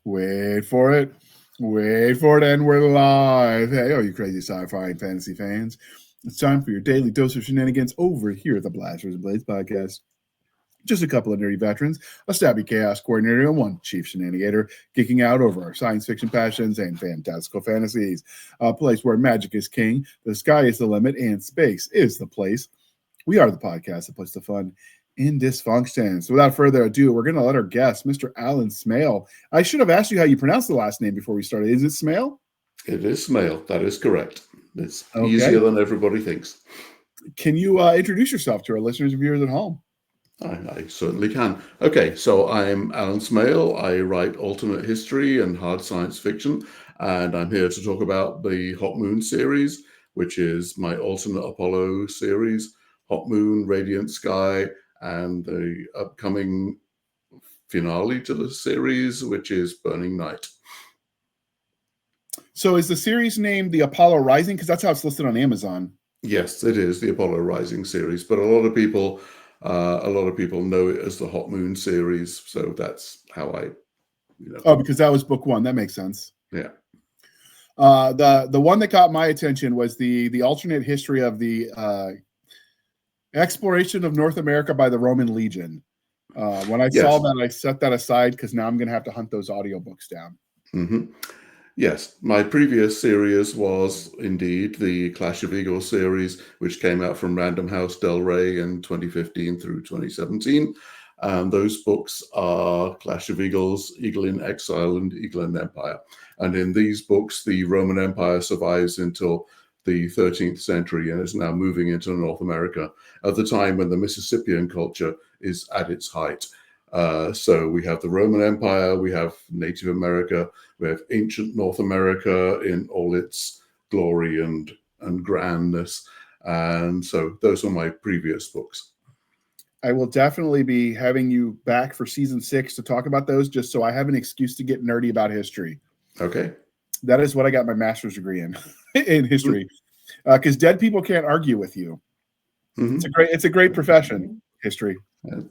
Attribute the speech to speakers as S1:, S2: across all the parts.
S1: Wait for it. Wait for it, and we're live. Hey, you crazy sci-fi and fantasy fans. It's time for your daily dose of shenanigans over here at the Blasters and Blades podcast. Just a couple of nerdy veterans, a Stabby chaos coordinator, and one chief Shenanigator, geeking out over our science fiction passions and fantastical fantasies. A place where magic is king, the sky is the limit, and space is the place. We are the podcast that puts the fun in dysfunction. So without further ado, we're going to let our guest, Mr. Alan Smale. I should have asked you how you pronounce the last name before we started. Is it Smale?
S2: It is Smale. That is correct. It's easier than everybody thinks.
S1: Can you introduce yourself to our listeners and viewers at home?
S2: I certainly can. Okay, so I'm Alan Smale. I write alternate history and hard science fiction, and I'm here to talk about the Hot Moon series, which is my alternate Apollo series, Hot Moon, Radiant Sky, and the upcoming finale to the series, which is Burning Night.
S1: So is the series named The Apollo Rising? Because that's how it's listed on Amazon.
S2: Yes, it is the Apollo Rising series, but a lot of people know it as the Hot Moon series, so that's how I.
S1: Oh, because that was book one. That makes sense.
S2: Yeah.
S1: The one that caught my attention was the alternate history of the exploration of North America by the Roman Legion. When I saw that, I set that aside because now I'm going to have to hunt those audiobooks down.
S2: Mm-hmm. Yes, my previous series was indeed the Clash of Eagles series, which came out from Random House Del Rey in 2015 through 2017. And those books are Clash of Eagles, Eagle in Exile, and Eagle in Empire. And in these books, the Roman Empire survives until the 13th century and is now moving into North America at the time when the Mississippian culture is at its height. So we have the Roman Empire, we have Native America, we have ancient North America in all its glory and grandness. And so those are my previous books.
S1: I will definitely be having you back for season 6 to talk about those, just so I have an excuse to get nerdy about history.
S2: Okay.
S1: That is what I got my master's degree in history, because dead people can't argue with you. Mm-hmm. It's a great profession, history.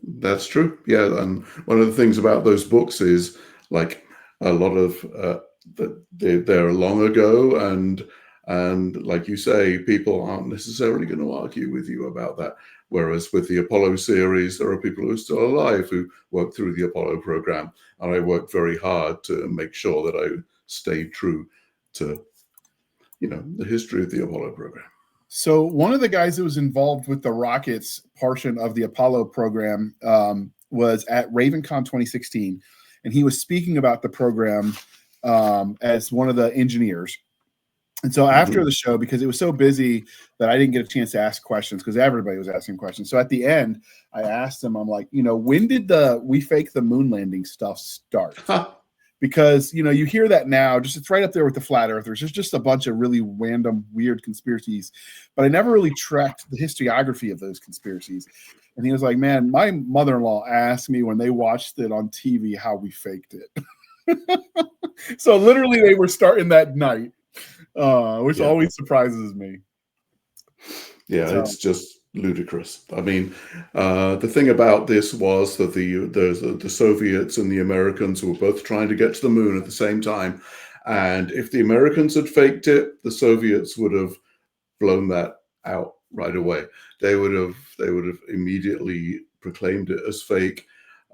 S2: That's true. Yeah, and one of the things about those books is like a lot of they're long ago, and like you say, people aren't necessarily going to argue with you about that. Whereas with the Apollo series, there are people who are still alive who worked through the Apollo program, and I worked very hard to make sure that I stayed true to the history of the Apollo program.
S1: So one of the guys that was involved with the rockets portion of the Apollo program was at RavenCon 2016, and he was speaking about the program as one of the engineers. And so after the show, because it was so busy that I didn't get a chance to ask questions because everybody was asking questions. So at the end, I asked him, I'm like, when did the we fake the moon landing stuff start? Because, you hear that now, it's right up there with the flat earthers. There's just a bunch of really random, weird conspiracies, but I never really tracked the historiography of those conspiracies. And he was like, man, my mother-in-law asked me when they watched it on TV how we faked it. So literally they were starting that night, which always surprises me.
S2: Yeah, it's just ludicrous. I mean, the thing about this was that the Soviets and the Americans were both trying to get to the moon at the same time, and if the Americans had faked it, the Soviets would have blown that out right away. They would have immediately proclaimed it as fake.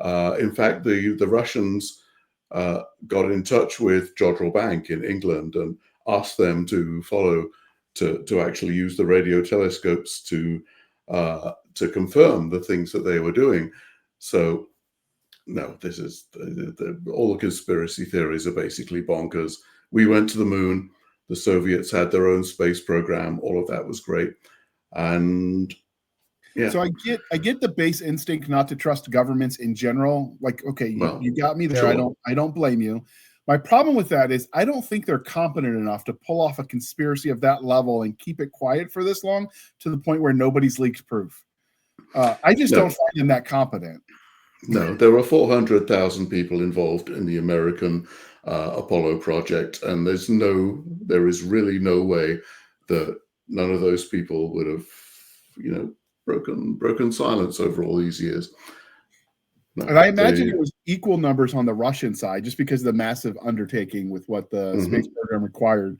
S2: In fact, the Russians got in touch with Jodrell Bank in England and asked them to to actually use the radio telescopes to confirm the things that they were doing. So, no, this is all the conspiracy theories are basically bonkers. We went to the moon. The Soviets had their own space program. All of that was great. And yeah.
S1: So I get the base instinct not to trust governments in general. Like, okay, you got me there. Sure. I don't blame you. My problem with that is I don't think they're competent enough to pull off a conspiracy of that level and keep it quiet for this long to the point where nobody's leaked proof. I just don't find them that competent.
S2: No, there are 400,000 people involved in the American Apollo project, and there is really no way that none of those people would have, broken silence over all these years.
S1: No, and I imagine it was equal numbers on the Russian side, just because of the massive undertaking with what the space program required.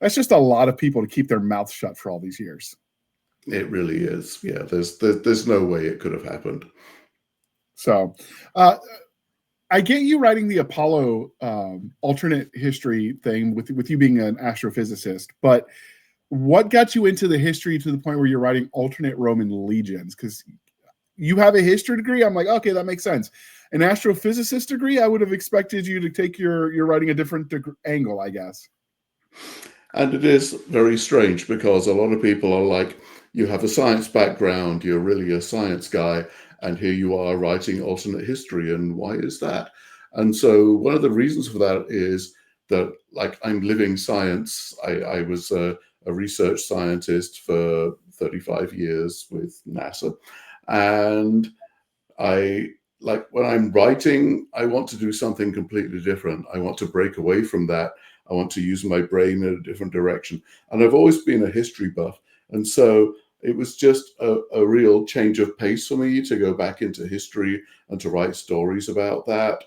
S1: That's just a lot of people to keep their mouths shut for all these years.
S2: It really is. Yeah, there's no way it could have happened.
S1: So I get you writing the Apollo alternate history thing with you being an astrophysicist, but what got you into the history to the point where you're writing alternate Roman legions? Because you have a history degree. I'm like, okay, that makes sense. An astrophysicist degree, I would have expected you to take your writing a different angle, I guess.
S2: And it is very strange because a lot of people are like, you have a science background, you're really a science guy, and here you are writing alternate history, and why is that? And so one of the reasons for that is that, like, I'm living science. I was a research scientist for 35 years with NASA, and when I'm writing, I want to do something completely different. I want to break away from that. I want to use my brain in a different direction. And I've always been a history buff. And so it was just a real change of pace for me to go back into history and to write stories about that.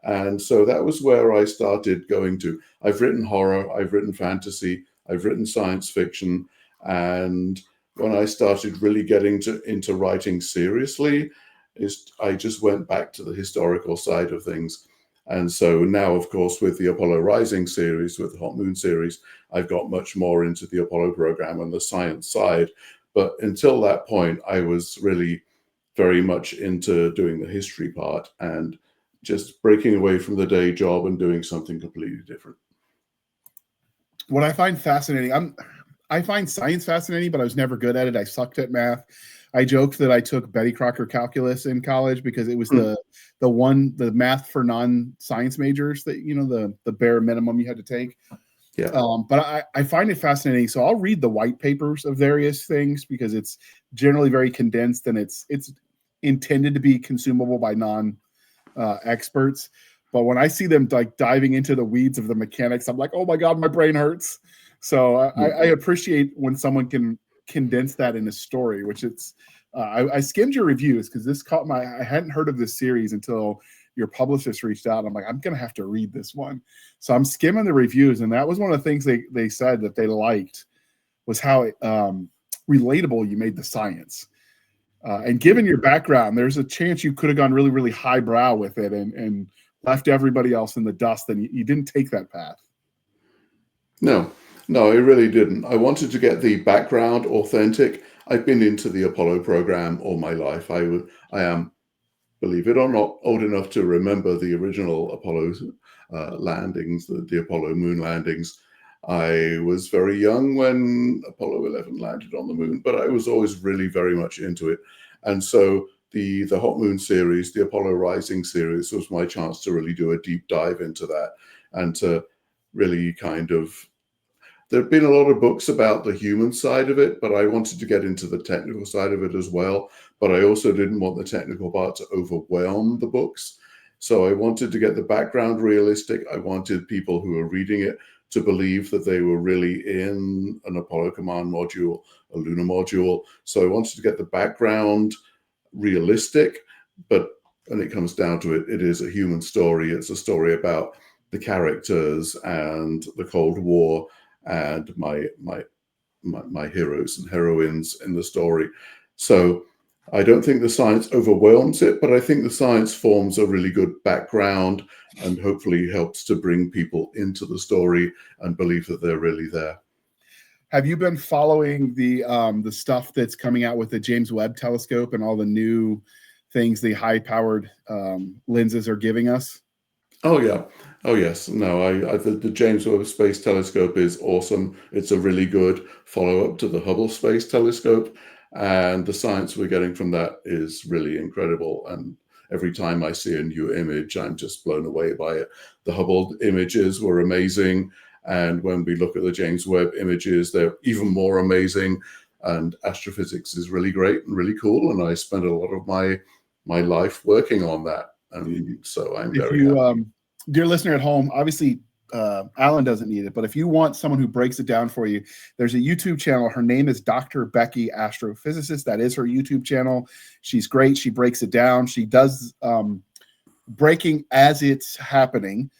S2: And so that was where I started going to. I've written horror, I've written fantasy, I've written science fiction. And when I started really getting into writing seriously, I just went back to the historical side of things. And so now, of course, with the Apollo Rising series, with the Hot Moon series, I've got much more into the Apollo program and the science side. But until that point, I was really very much into doing the history part and just breaking away from the day job and doing something completely different.
S1: What I find fascinating, I find science fascinating, but I was never good at it. I sucked at math. I joked that I took Betty Crocker calculus in college because it was the math for non-science majors that, the bare minimum you had to take.
S2: Yeah.
S1: But I find it fascinating. So I'll read the white papers of various things because it's generally very condensed and it's intended to be consumable by non-experts. But when I see them like diving into the weeds of the mechanics, I'm like, oh my God, my brain hurts. So I appreciate when someone can condense that in a story, which I skimmed your reviews because this caught I hadn't heard of this series until your publicist reached out. I'm like, I'm going to have to read this one. So I'm skimming the reviews. And that was one of the things they said that they liked was how relatable you made the science. And given your background, there's a chance you could have gone really, really highbrow with it and left everybody else in the dust. And you didn't take that path.
S2: No, I really didn't. I wanted to get the background authentic. I've been into the Apollo program all my life. I am, believe it or not, old enough to remember the original Apollo landings, the Apollo moon landings. I was very young when Apollo 11 landed on the moon, but I was always really very much into it. And so the Hot Moon series, the Apollo Rising series, was my chance to really do a deep dive into that and to really kind of. There have been a lot of books about the human side of it, but I wanted to get into the technical side of it as well. But I also didn't want the technical part to overwhelm the books. So I wanted to get the background realistic. I wanted people who were reading it to believe that they were really in an Apollo command module, a lunar module. So I wanted to get the background realistic. But when it comes down to it, it is a human story. It's a story about the characters and the Cold War and my heroes and heroines in the story. So I don't think the science overwhelms it, but I think the science forms a really good background and hopefully helps to bring people into the story and believe that they're really there.
S1: Have you been following the stuff that's coming out with the James Webb Telescope and all the new things the high-powered lenses are giving us?
S2: Oh, yeah. Oh, yes. No, the James Webb Space Telescope is awesome. It's a really good follow-up to the Hubble Space Telescope. And the science we're getting from that is really incredible. And every time I see a new image, I'm just blown away by it. The Hubble images were amazing. And when we look at the James Webb images, they're even more amazing. And astrophysics is really great and really cool. And I spend a lot of my life working on that. And so I'm very happy.
S1: Dear listener at home, obviously Alan doesn't need it, but if you want someone who breaks it down for you, there's a YouTube channel. Her name is Dr. Becky Astrophysicist. That is her YouTube channel. She's great. She breaks it down. She does breaking as it's happening.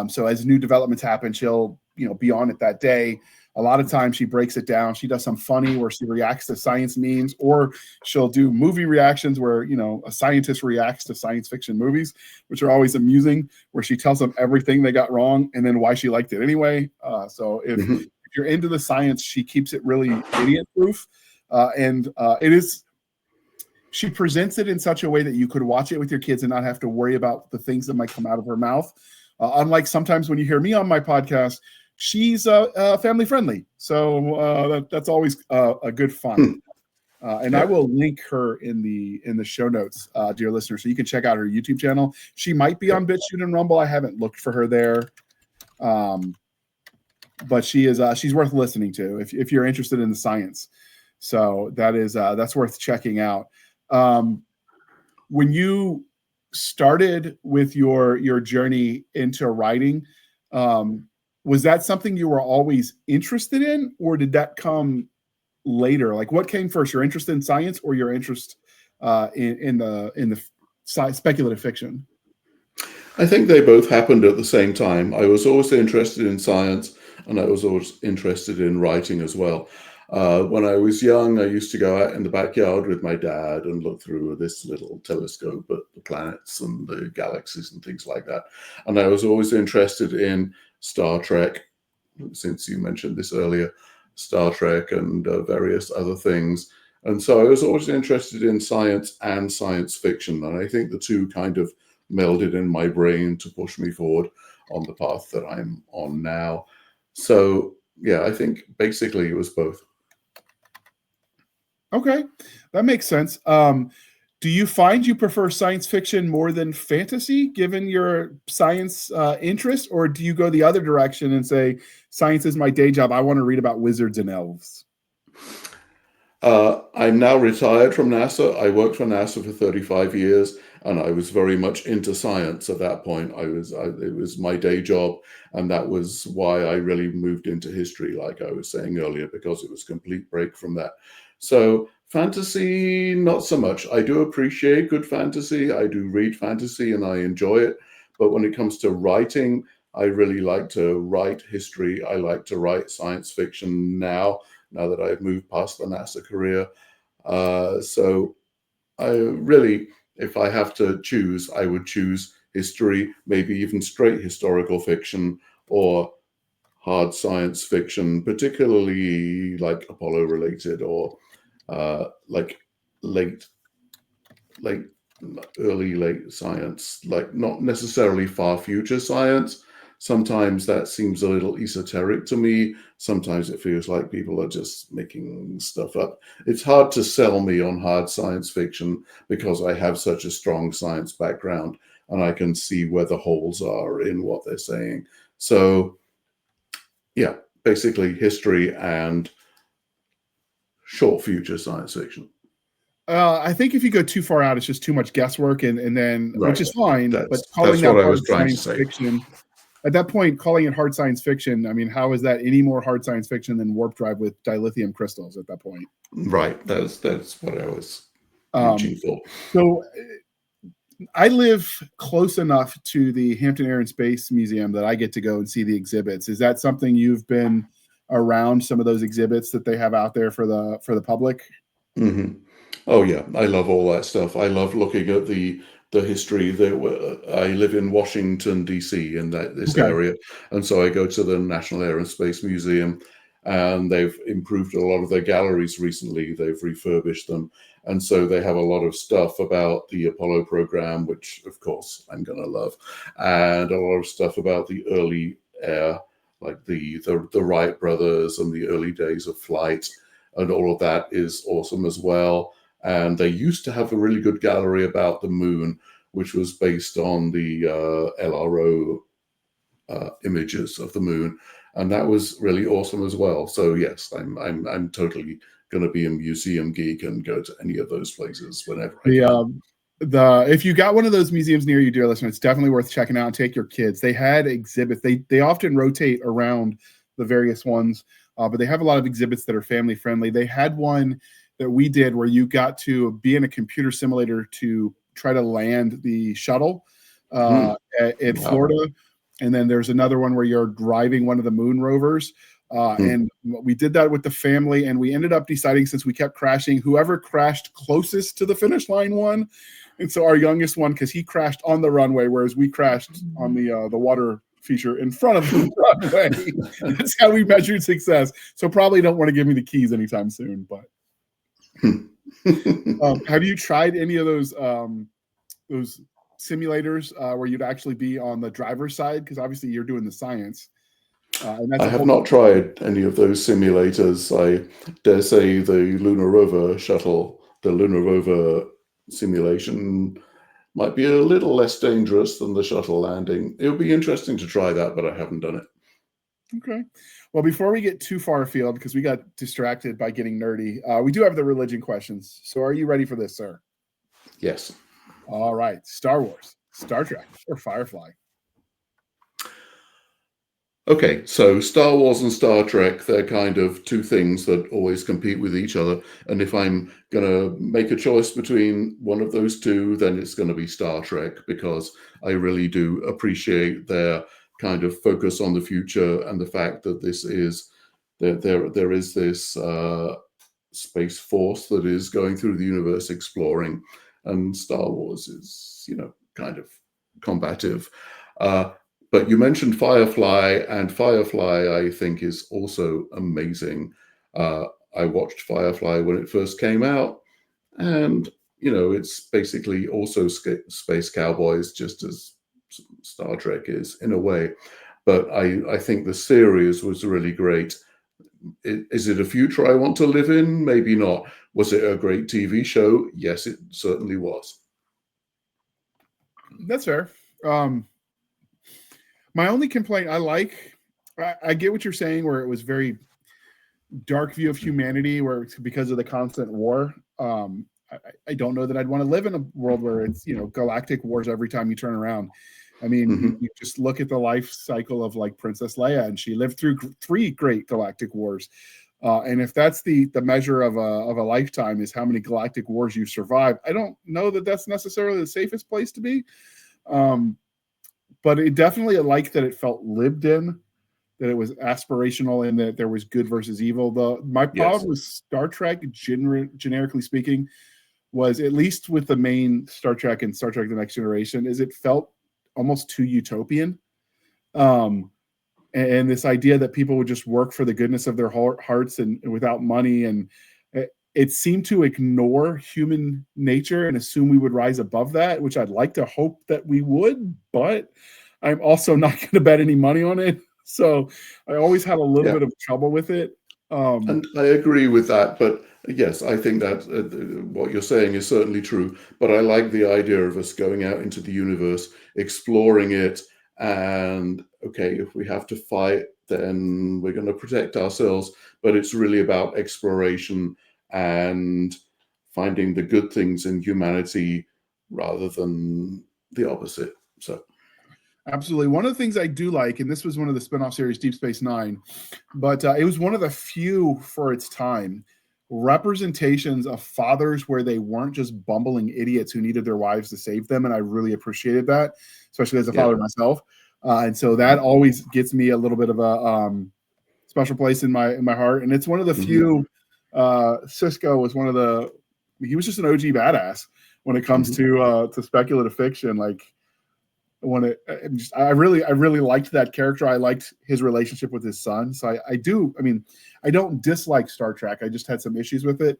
S1: So as new developments happen, she'll, be on it that day. A lot of times she breaks it down. She does some funny where she reacts to science memes, or she'll do movie reactions where, a scientist reacts to science fiction movies, which are always amusing, where she tells them everything they got wrong and then why she liked it anyway. So if you're into the science, she keeps it really idiot proof. And she presents it in such a way that you could watch it with your kids and not have to worry about the things that might come out of her mouth. Unlike sometimes when you hear me on my podcast, she's family friendly. So that's always a good fun. And I will link her in the show notes, dear listeners, so you can check out her YouTube channel. She might be on BitChute and Rumble. I haven't looked for her there. But she's worth listening to if you're interested in the science. So that's worth checking out. When you started with your journey into writing, was that something you were always interested in, or did that come later? Like, what came first, your interest in science or your interest in the speculative fiction?
S2: I think they both happened at the same time. I was always interested in science, and I was always interested in writing as well. When I was young, I used to go out in the backyard with my dad and look through this little telescope at the planets and the galaxies and things like that. And I was always interested in Star Trek, since you mentioned this earlier, Star Trek and various other things. And so I was always interested in science and science fiction. And I think the two kind of melded in my brain to push me forward on the path that I'm on now. So, yeah, I think basically it was both.
S1: Okay, that makes sense. Do you find you prefer science fiction more than fantasy, given your science interest, or do you go the other direction and say, science is my day job, I want to read about wizards and elves?
S2: I'm now retired from NASA. I worked for NASA for 35 years, and I was very much into science at that point. It was my day job, and that was why I really moved into history, like I was saying earlier, because it was a complete break from that. So fantasy, not so much. I do appreciate good fantasy. I do read fantasy and I enjoy it. But when it comes to writing, I really like to write history. I like to write science fiction now that I've moved past the NASA career. So I really, if I have to choose, I would choose history, maybe even straight historical fiction or hard science fiction, particularly like Apollo related or like early late science, like not necessarily far future science. Sometimes that seems a little esoteric to me. Sometimes it feels like people are just making stuff up. It's hard to sell me on hard science fiction because I have such a strong science background and I can see where the holes are in what they're saying. So yeah, basically history and short future science fiction.
S1: I think if you go too far out, it's just too much guesswork, and then
S2: Right.
S1: Which is fine. But
S2: that's
S1: calling that
S2: what I was
S1: hard
S2: trying to
S1: science
S2: say.
S1: fiction, at that point, calling it hard science fiction, I mean, how is that any more hard science fiction than warp drive with dilithium crystals at that point?
S2: Right. That's what I was reaching for.
S1: So I live close enough to the Hampton Air and Space Museum that I get to go and see the exhibits. Is that something you've been around, some of those exhibits that they have out there for the public?
S2: Mm-hmm. Oh yeah, I love all that stuff. I love looking at the history. I live in Washington D.C. in this area, and so I go to the National Air and Space Museum, and they've improved a lot of their galleries recently. They've refurbished them, and so they have a lot of stuff about the Apollo program, which of course I'm gonna love, and a lot of stuff about the early air, like the Wright brothers and the early days of flight, and all of that is awesome as well. And they used to have a really good gallery about the moon, which was based on the LRO images of the moon, and that was really awesome as well. So yes, I'm totally going to be a museum geek and go to any of those places whenever I can.
S1: If you got one of those museums near you, dear listener, it's definitely worth checking out and take your kids. They had exhibits. They often rotate around the various ones, but they have a lot of exhibits that are family friendly. They had one that we did where you got to be in a computer simulator to try to land the shuttle. in Florida. And then there's another one where you're driving one of the moon rovers. And we did that with the family, and we ended up deciding, since we kept crashing, whoever crashed closest to the finish line won. And so our youngest one, because he crashed on the runway, whereas we crashed on the water feature in front of the runway. That's how we measured success. So probably don't want to give me the keys anytime soon. But have you tried any of those simulators where you'd actually be on the driver's side? Because obviously you're doing the science.
S2: I have not tried any of those simulators. I dare say the Lunar Rover shuttle, the Lunar Rover simulation might be a little less dangerous than the shuttle landing. It would be interesting to try that, but I haven't done it.
S1: Okay. Well, before we get too far afield, because we got distracted by getting nerdy, we do have the religion questions. So are you ready for this, sir?
S2: Yes.
S1: All right. Star Wars, Star Trek, or Firefly?
S2: Okay, so Star Wars and Star Trek, they're kind of two things that always compete with each other. And if I'm going to make a choice between one of those two, then it's going to be Star Trek, because I really do appreciate their kind of focus on the future and the fact that there is this space force that is going through the universe exploring, and Star Wars is, kind of combative. But you mentioned Firefly, and Firefly, I think, is also amazing. I watched Firefly when it first came out, and, it's basically also space cowboys, just as Star Trek is, in a way. But I think the series was really great. Is it a future I want to live in? Maybe not. Was it a great TV show? Yes, it certainly was.
S1: That's fair. My only complaint, I get what you're saying, where it was very dark view of humanity, where it's because of the constant war. I don't know that I'd want to live in a world where it's, galactic wars every time you turn around. I mean, you just look at the life cycle of like Princess Leia, and she lived through 3 great galactic wars. And if that's the measure of a lifetime, is how many galactic wars you survive, I don't know that that's necessarily the safest place to be. But it definitely, I like that it felt lived in, that it was aspirational, and that there was good versus evil. My problem with Star Trek, generically speaking, was, at least with the main Star Trek and Star Trek The Next Generation, is it felt almost too utopian. And this idea that people would just work for the goodness of their hearts and without money. And it seemed to ignore human nature and assume we would rise above that, which I'd like to hope that we would, but I'm also not going to bet any money on it. So I always had a little bit of trouble with it.
S2: And I agree with that. But yes, I think that what you're saying is certainly true. But I like the idea of us going out into the universe, exploring it. And okay, if we have to fight, then we're going to protect ourselves. But it's really about exploration and finding the good things in humanity rather than the opposite. So,
S1: absolutely. One of the things I do like, and this was one of the spinoff series, Deep Space Nine, but it was one of the few for its time representations of fathers where they weren't just bumbling idiots who needed their wives to save them. And I really appreciated that, especially as a father myself. And so that always gets me a little bit of a special place in my heart. And it's one of the few. Cisco was he was just an OG badass when it comes to speculative fiction. Like, I really liked that character. I liked his relationship with his son. So I don't dislike Star Trek. I just had some issues with it.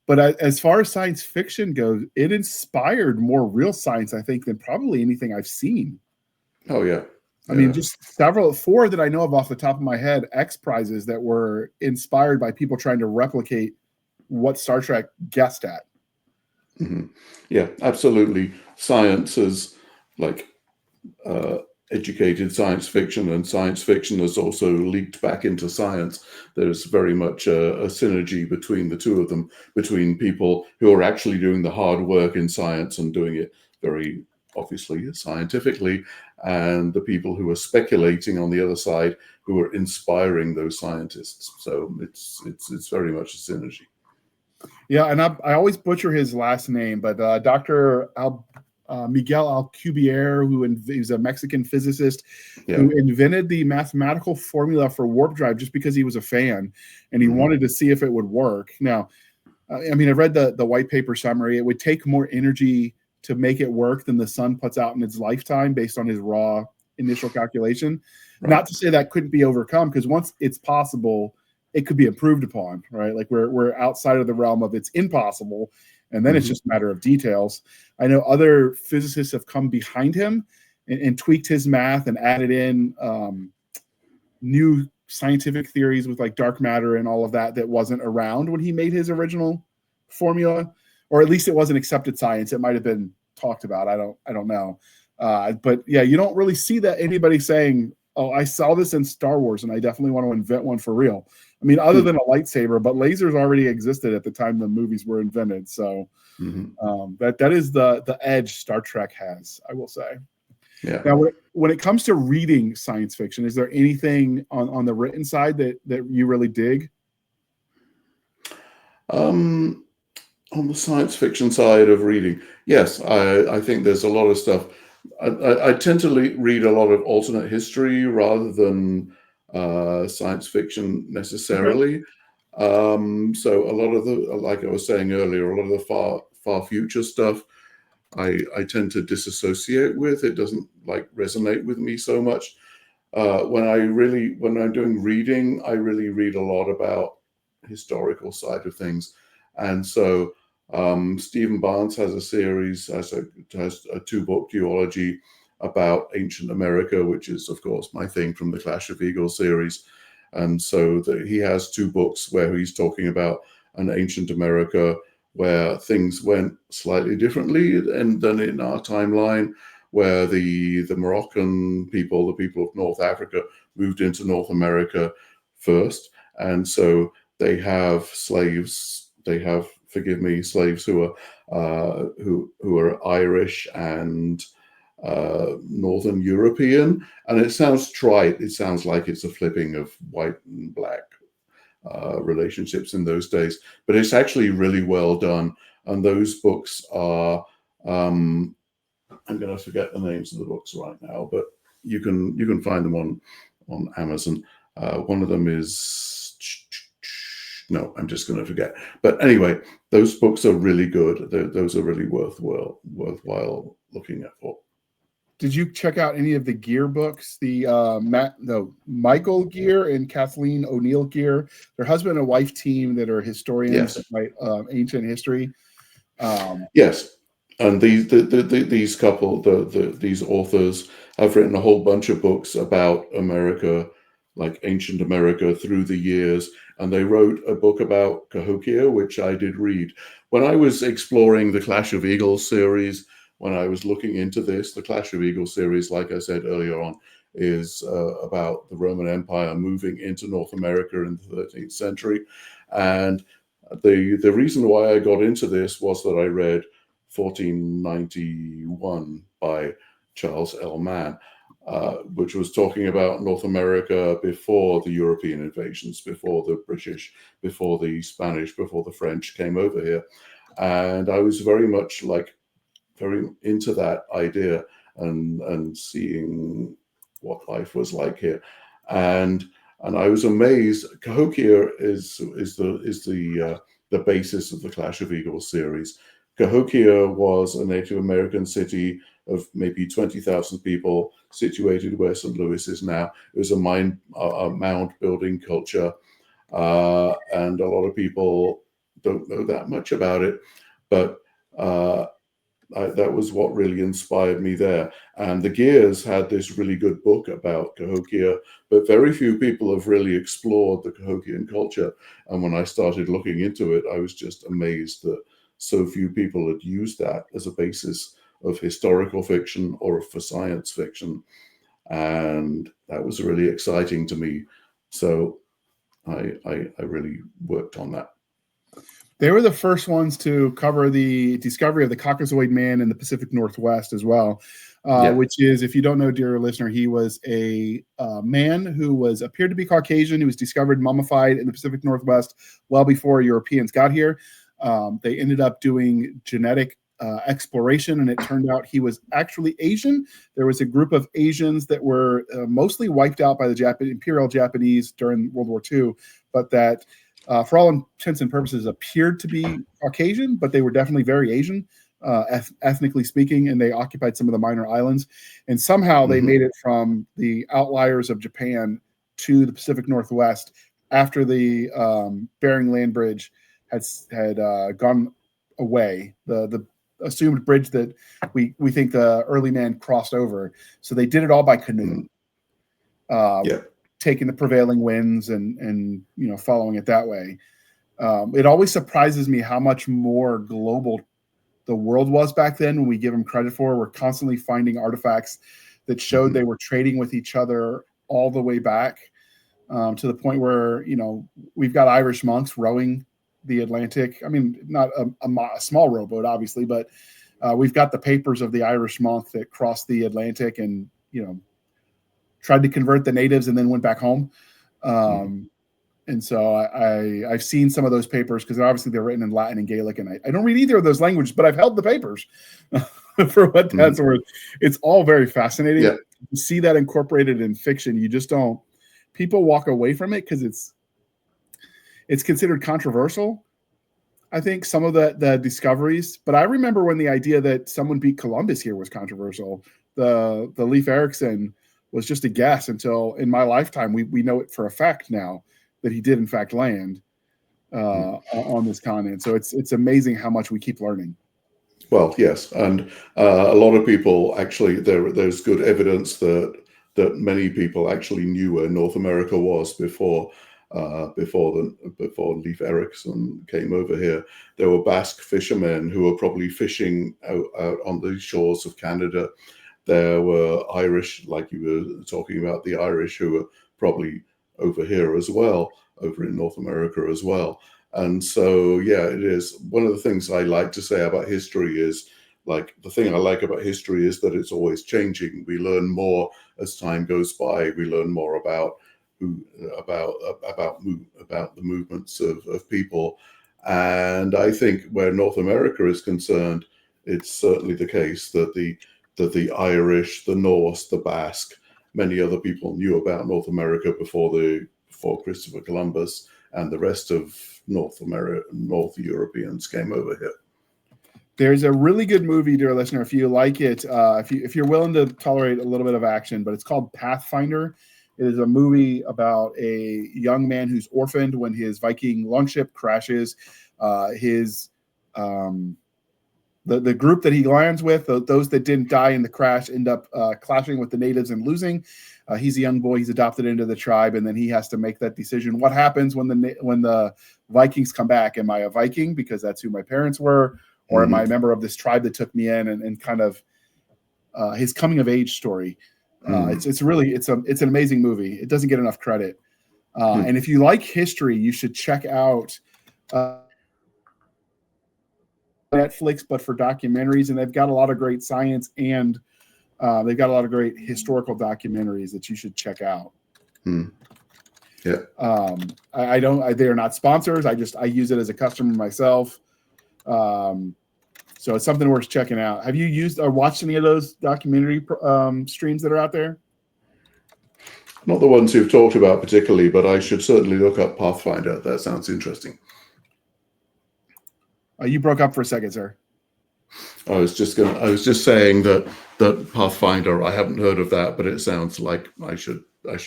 S1: But as far as science fiction goes, it inspired more real science, I think, than probably anything I've seen.
S2: Oh, yeah.
S1: I mean, just 4 that I know of off the top of my head, X prizes that were inspired by people trying to replicate what Star Trek guessed at.
S2: Yeah, absolutely. Science is like educated science fiction, and science fiction has also leaked back into science. There's very much a synergy between the two of them, between people who are actually doing the hard work in science and doing it very obviously scientifically, and the people who are speculating on the other side, who are inspiring those scientists. So it's very much a synergy.
S1: Yeah, and I always butcher his last name, but Dr. Miguel Alcubierre, he's a Mexican physicist who invented the mathematical formula for warp drive just because he was a fan and he wanted to see if it would work. Now, I mean, I read the white paper summary. It would take more energy to make it work than the sun puts out in its lifetime based on his raw initial calculation. Right. Not to say that couldn't be overcome, because once it's possible, it could be improved upon, right? Like we're outside of the realm of it's impossible, and then it's just a matter of details. I know other physicists have come behind him and tweaked his math and added in new scientific theories with like dark matter and all of that wasn't around when he made his original formula, or at least it wasn't accepted science. It might have been talked about. I don't know. But yeah, you don't really see that anybody saying, oh, I saw this in Star Wars and I definitely want to invent one for real. I mean, other than a lightsaber, but lasers already existed at the time the movies were invented. So that is the edge Star Trek has, I will say. Yeah. Now, when it comes to reading science fiction, is there anything on the written side that you really dig?
S2: On the science fiction side of reading, yes, I think there's a lot of stuff. I tend to read a lot of alternate history rather than science fiction necessarily. So a lot of the, like I was saying earlier, a lot of the far future stuff I tend to disassociate with. It doesn't like resonate with me so much. When I'm doing reading, I really read a lot about historical side of things. And so Stephen Barnes has a series, has a 2-book duology about ancient America, which is, of course, my thing from the Clash of Eagles series. And so he has 2 books where he's talking about an ancient America where things went slightly differently than in our timeline, where the Moroccan people, the people of North Africa, moved into North America first. And so they have slaves, forgive me, slaves who are Irish and Northern European. And it sounds trite. It sounds like it's a flipping of white and black relationships in those days, but it's actually really well done. And those books are, I'm going to forget the names of the books right now, but you can find them on Amazon. One of them is, no, I'm just going to forget. But anyway, those books are really good. Those are really worthwhile looking at for.
S1: Did you check out any of the Gear books? Michael Gear and Kathleen O'Neill Gear, their husband and wife team that are historians that write ancient history.
S2: Yes, and these couple, these authors have written a whole bunch of books about America, like ancient America, through the years. And they wrote a book about Cahokia, which I did read. When I was exploring the Clash of Eagles series, when I was looking into this, the Clash of Eagles series, like I said earlier on, is about the Roman Empire moving into North America in the 13th century. And the reason why I got into this was that I read 1491 by Charles L. Mann, which was talking about North America before the European invasions, before the British, before the Spanish, before the French came over here. And I was very into that idea and seeing what life was like here. And I was amazed. Cahokia is the basis of the Clash of Eagles series. Cahokia was a Native American city of maybe 20,000 people situated where St. Louis is now. It was a mound building culture. And a lot of people don't know that much about it, but that was what really inspired me there. And the Gears had this really good book about Cahokia, but very few people have really explored the Cahokian culture. And when I started looking into it, I was just amazed that so few people had used that as a basis of historical fiction or for science fiction. And that was really exciting to me. So I really worked on that.
S1: They were the first ones to cover the discovery of the Caucasoid man in the Pacific Northwest as well, which is, if you don't know, dear listener, he was a man who appeared to be Caucasian, who was discovered mummified in the Pacific Northwest well before Europeans got here. They ended up doing genetic exploration, and it turned out he was actually Asian. There was a group of Asians that were mostly wiped out by the Imperial Japanese during World War II, but that for all intents and purposes appeared to be Caucasian, but they were definitely very Asian, ethnically speaking, and they occupied some of the minor islands. And somehow they made it from the outliers of Japan to the Pacific Northwest after the Bering Land Bridge had gone away. The assumed bridge that we think the early man crossed over. So they did it all by canoe, taking the prevailing winds and following it that way. It always surprises me how much more global the world was back then when we give them credit for. We're constantly finding artifacts that showed they were trading with each other all the way back to the point where, we've got Irish monks rowing the Atlantic. I mean, not a small rowboat, obviously, but we've got the papers of the Irish monk that crossed the Atlantic and, tried to convert the natives and then went back home. And so I've seen some of those papers because obviously they're written in Latin and Gaelic, and I don't read either of those languages, but I've held the papers for what that's worth. It's all very fascinating. Yeah. You see that incorporated in fiction. You just don't. People walk away from it because it's considered controversial. I think some of the discoveries, but I remember when the idea that someone beat Columbus here was controversial. The Leif Erikson was just a guess until in my lifetime we know it for a fact now that he did in fact land on this continent. So it's amazing how much we keep learning.
S2: Well, yes, and a lot of people actually there's good evidence that many people actually knew where North America was before Leif Erikson came over here. There were Basque fishermen who were probably fishing out on the shores of Canada. There were Irish, like you were talking about, the Irish who were probably over here as well, over in North America as well. And so, yeah, it is. One of the things I like to say about history is, like, the thing I like about history is that it's always changing. We learn more as time goes by. We learn more about the movements of people. And I think where North America is concerned, it's certainly the case that the Irish, the Norse, the Basque, many other people knew about North America before Christopher Columbus and the rest of North Europeans came over here.
S1: There's a really good movie, dear listener, if you like it, if you're willing to tolerate a little bit of action, but it's called Pathfinder. It is a movie about a young man who's orphaned when his Viking longship crashes. The group that he lands with, those that didn't die in the crash, end up clashing with the natives and losing. He's a young boy. He's adopted into the tribe, and then he has to make that decision. What happens when the Vikings come back? Am I a Viking because that's who my parents were, or am I a member of this tribe that took me in? And kind of his coming of age story. It's an amazing movie. It doesn't get enough credit. And if you like history, you should check out Netflix, but for documentaries, and they've got a lot of great science and they've got a lot of great historical documentaries that you should check out.
S2: Yeah.
S1: They are not sponsors. I use it as a customer myself. So it's something worth checking out. Have you used or watched any of those documentary streams that are out there?
S2: Not the ones you've talked about particularly, but I should certainly look up Pathfinder. That sounds interesting.
S1: You broke up for a second, sir.
S2: I was just saying that Pathfinder, I haven't heard of that, but it sounds like I should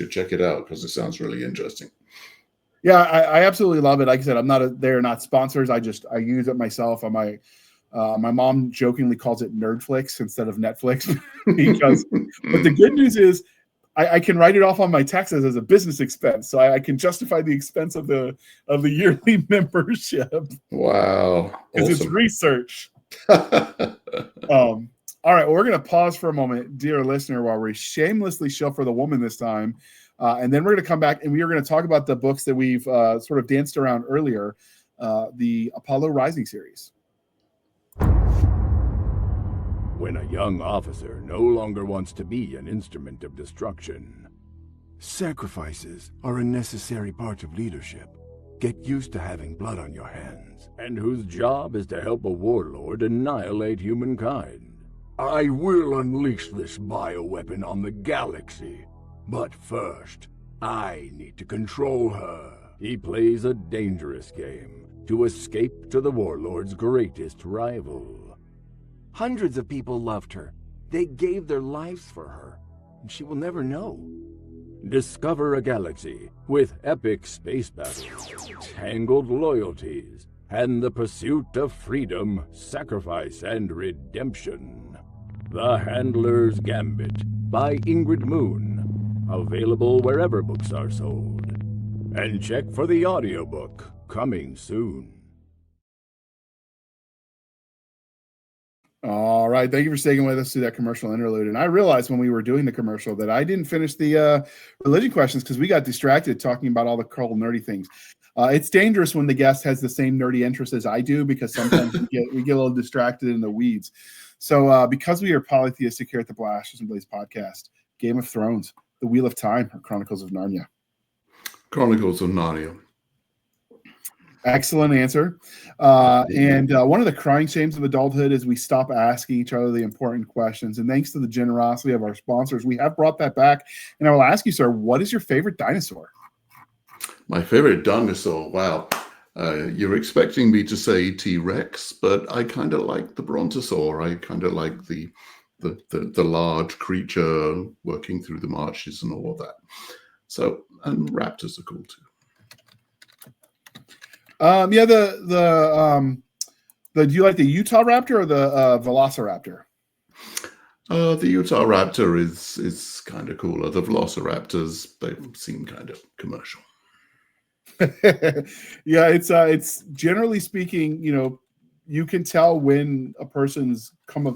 S2: check it out because it sounds really interesting.
S1: Yeah, I absolutely love it. Like I said, they're not sponsors. I use it myself on my mom jokingly calls it Nerdflix instead of Netflix because but the good news is I can write it off on my taxes as a business expense, so I can justify the expense of the yearly membership.
S2: Wow,
S1: because It's research. All right, well, we're going to pause for a moment, dear listener, while we shamelessly shill for the woman this time, and then we're going to come back and we are going to talk about the books that we've sort of danced around earlier, the Apollo Rising series.
S3: When a young officer no longer wants to be an instrument of destruction, sacrifices are a necessary part of leadership. get used to having blood on your hands, and whose job is to help a warlord annihilate humankind. I will unleash this bioweapon on the galaxy, but first, I need to control her. He plays a dangerous game to escape to the warlord's greatest rival.
S4: Hundreds of people loved her. They gave their lives for her, and she will never know.
S3: Discover a galaxy with epic space battles, tangled loyalties, and the pursuit of freedom, sacrifice, and redemption. The Handler's Gambit by Ingrid Moon. Available wherever books are sold. And check for the audiobook coming soon.
S1: All right. Thank you for sticking with us through that commercial interlude. And I realized when we were doing the commercial that I didn't finish the religion questions because we got distracted talking about all the cool nerdy things. It's dangerous when the guest has the same nerdy interests as I do because sometimes we get a little distracted in the weeds. So because we are polytheistic here at the Blasters and Blaze podcast, Game of Thrones, The Wheel of Time, or Chronicles of Narnia?
S2: Chronicles of Narnia.
S1: Excellent answer. And one of the crying shames of adulthood is we stop asking each other the important questions. And thanks to the generosity of our sponsors, we have brought that back. And I will ask you, sir, what is your favorite dinosaur?
S2: My favorite dinosaur? Wow. You're expecting me to say T-Rex, but I kind of like the Brontosaur. I kind of like the large creature working through the marshes and all of that. So, and raptors are cool too.
S1: Do you like the Utah Raptor or the Velociraptor?
S2: The Utah Raptor is kind of cooler. The Velociraptors, they seem kind of commercial.
S1: Yeah, it's generally speaking, you can tell when a person's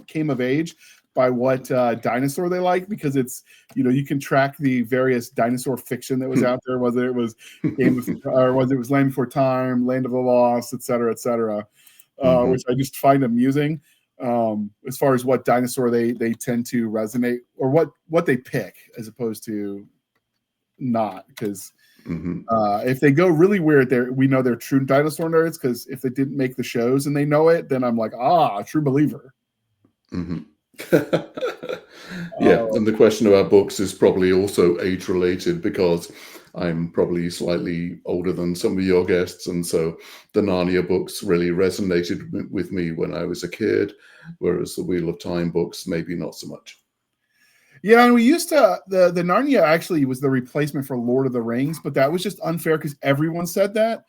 S1: came of age by what dinosaur they like, because it's, you can track the various dinosaur fiction that was out there, whether it was or whether it was Land Before Time, Land of the Lost, et cetera, which I just find amusing as far as what dinosaur they tend to resonate, or what they pick as opposed to not, because if they go really weird, we know they're true dinosaur nerds, because if they didn't make the shows and they know it, then I'm like, true believer.
S2: Yeah, and the question about books is probably also age related, because I'm probably slightly older than some of your guests, and so the Narnia books really resonated with me when I was a kid, whereas the Wheel of Time books maybe not so much.
S1: Yeah, and we used to the Narnia actually was the replacement for Lord of the Rings, but that was just unfair because everyone said that.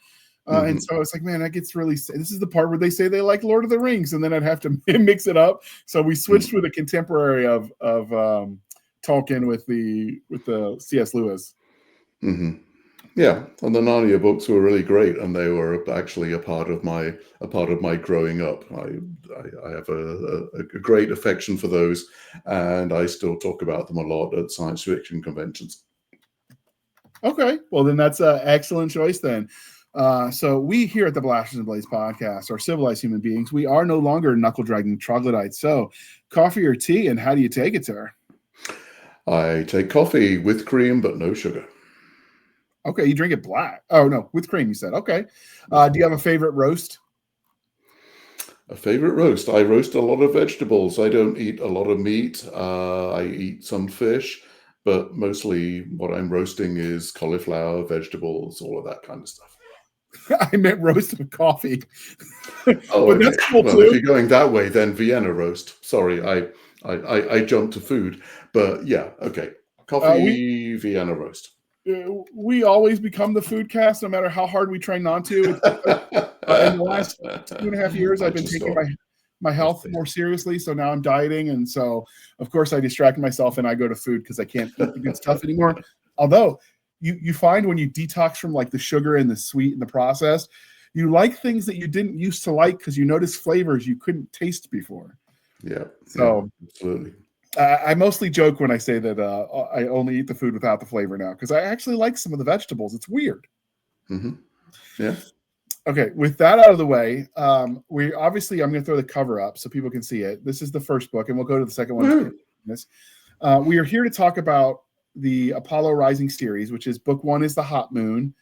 S1: And so it's like, man, that gets really. This is the part where they say they like Lord of the Rings, and then I'd have to mix it up. So we switched with a contemporary of Tolkien with the C.S. Lewis.
S2: Yeah, and the Narnia books were really great, and they were actually a part of my growing up. I have a great affection for those, and I still talk about them a lot at science fiction conventions. Okay,
S1: well then that's an excellent choice then. So we here at the Blasters and Blaze podcast are civilized human beings. We are no longer knuckle-dragging troglodytes. So coffee or tea, and how do you take it, sir?
S2: I take coffee with cream, but no sugar.
S1: Okay, you drink it black. Oh, no, with cream, you said. Okay. Do you have a favorite roast?
S2: A favorite roast? I roast a lot of vegetables. I don't eat a lot of meat. I eat some fish, but mostly what I'm roasting is cauliflower, vegetables, all of that kind of stuff.
S1: I meant roast of coffee.
S2: Oh,
S1: but
S2: okay.
S1: That's cool
S2: Well,
S1: too.
S2: if you're going that way, then Vienna roast. Sorry, I jumped to food, but yeah, okay. Coffee, Vienna roast.
S1: We always become the food cast, no matter how hard we try not to. In the last 2.5 years, I've been taking my health more seriously, so now I'm dieting, and so of course I distract myself and I go to food because I can't eat the good stuff anymore. Although you find when you detox from like the sugar and the sweet and the processed, you like things that you didn't used to like because you notice flavors you couldn't taste before.
S2: Yeah.
S1: So
S2: absolutely.
S1: I mostly joke when I say that I only eat the food without the flavor now, because I actually like some of the vegetables. It's weird.
S2: Yeah.
S1: Okay, with that out of the way, I'm going to throw the cover up so people can see it. This is the first book, and we'll go to the second one. We are here to talk about the Apollo Rising series, which is book 1 is the Hot Moon.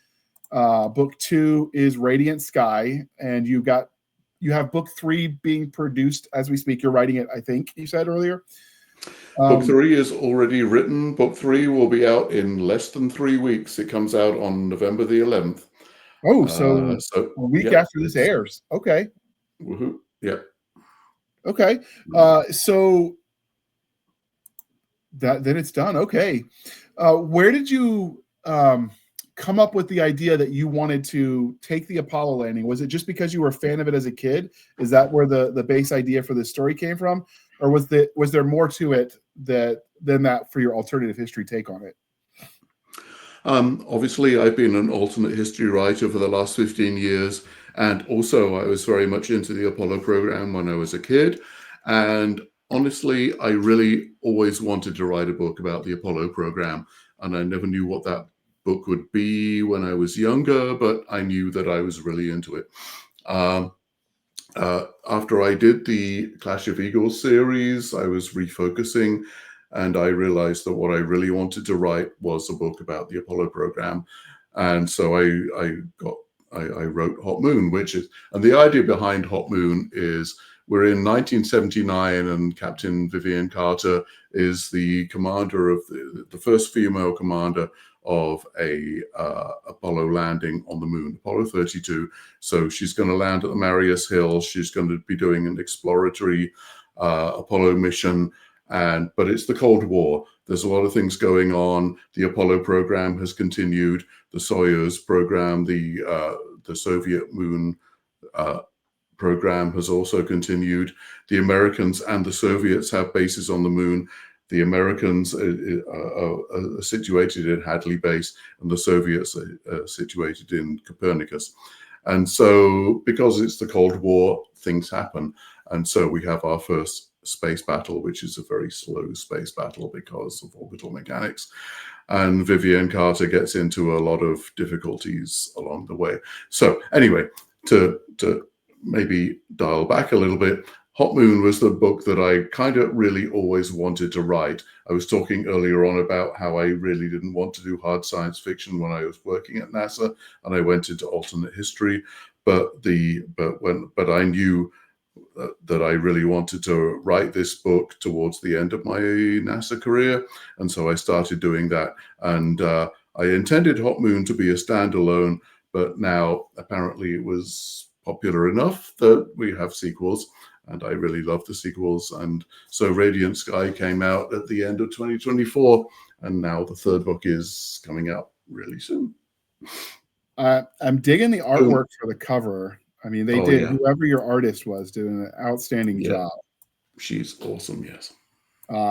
S1: Book 2 is Radiant Sky, and you have book 3 being produced as we speak. You're writing it, I think you said earlier.
S2: Book 3 is already written. Book 3 will be out in less than 3 weeks. It comes out on November the 11th.
S1: Oh, so a week after this airs. Okay.
S2: Woohoo. Yeah.
S1: Okay. So then it's done. Okay. Where did you come up with the idea that you wanted to take the Apollo landing? Was it just because you were a fan of it as a kid? Is that where the base idea for the story came from? Or was there more to it than that for your alternative history take on it?
S2: Obviously, I've been an alternate history writer for the last 15 years. And also, I was very much into the Apollo program when I was a kid. And honestly, I really always wanted to write a book about the Apollo program. And I never knew what that book would be when I was younger, but I knew that I was really into it. After I did the Clash of Eagles series, I was refocusing, and I realized that what I really wanted to write was a book about the Apollo program. And so I wrote Hot Moon, and the idea behind Hot Moon is we're in 1979, and Captain Vivian Carter is the commander of the first female commander of a Apollo landing on the moon, Apollo 32. So she's going to land at the Marius Hill. She's going to be doing an exploratory Apollo mission. But it's the Cold War. There's a lot of things going on. The Apollo program has continued. The Soyuz program, the Soviet moon program has also continued. The Americans and the Soviets have bases on the moon. The Americans are situated in Handley base, and the Soviets are situated in Copernicus. And so, because it's the Cold War, things happen. And so we have our first space battle, which is a very slow space battle because of orbital mechanics. And Vivian Carter gets into a lot of difficulties along the way. So anyway, to maybe dial back a little bit, Hot Moon was the book that I kind of really always wanted to write. I was talking earlier on about how I really didn't want to do hard science fiction when I was working at NASA, and I went into alternate history. But I knew that I really wanted to write this book towards the end of my NASA career, and so I started doing that. And I intended Hot Moon to be a standalone, but now apparently it was popular enough that we have sequels. And I really love the sequels. And so Radiant Sky came out at the end of 2024. And now the third book is coming out really soon.
S1: I'm digging the artwork for the cover. I mean, whoever your artist was, did an outstanding job.
S2: She's awesome, yes.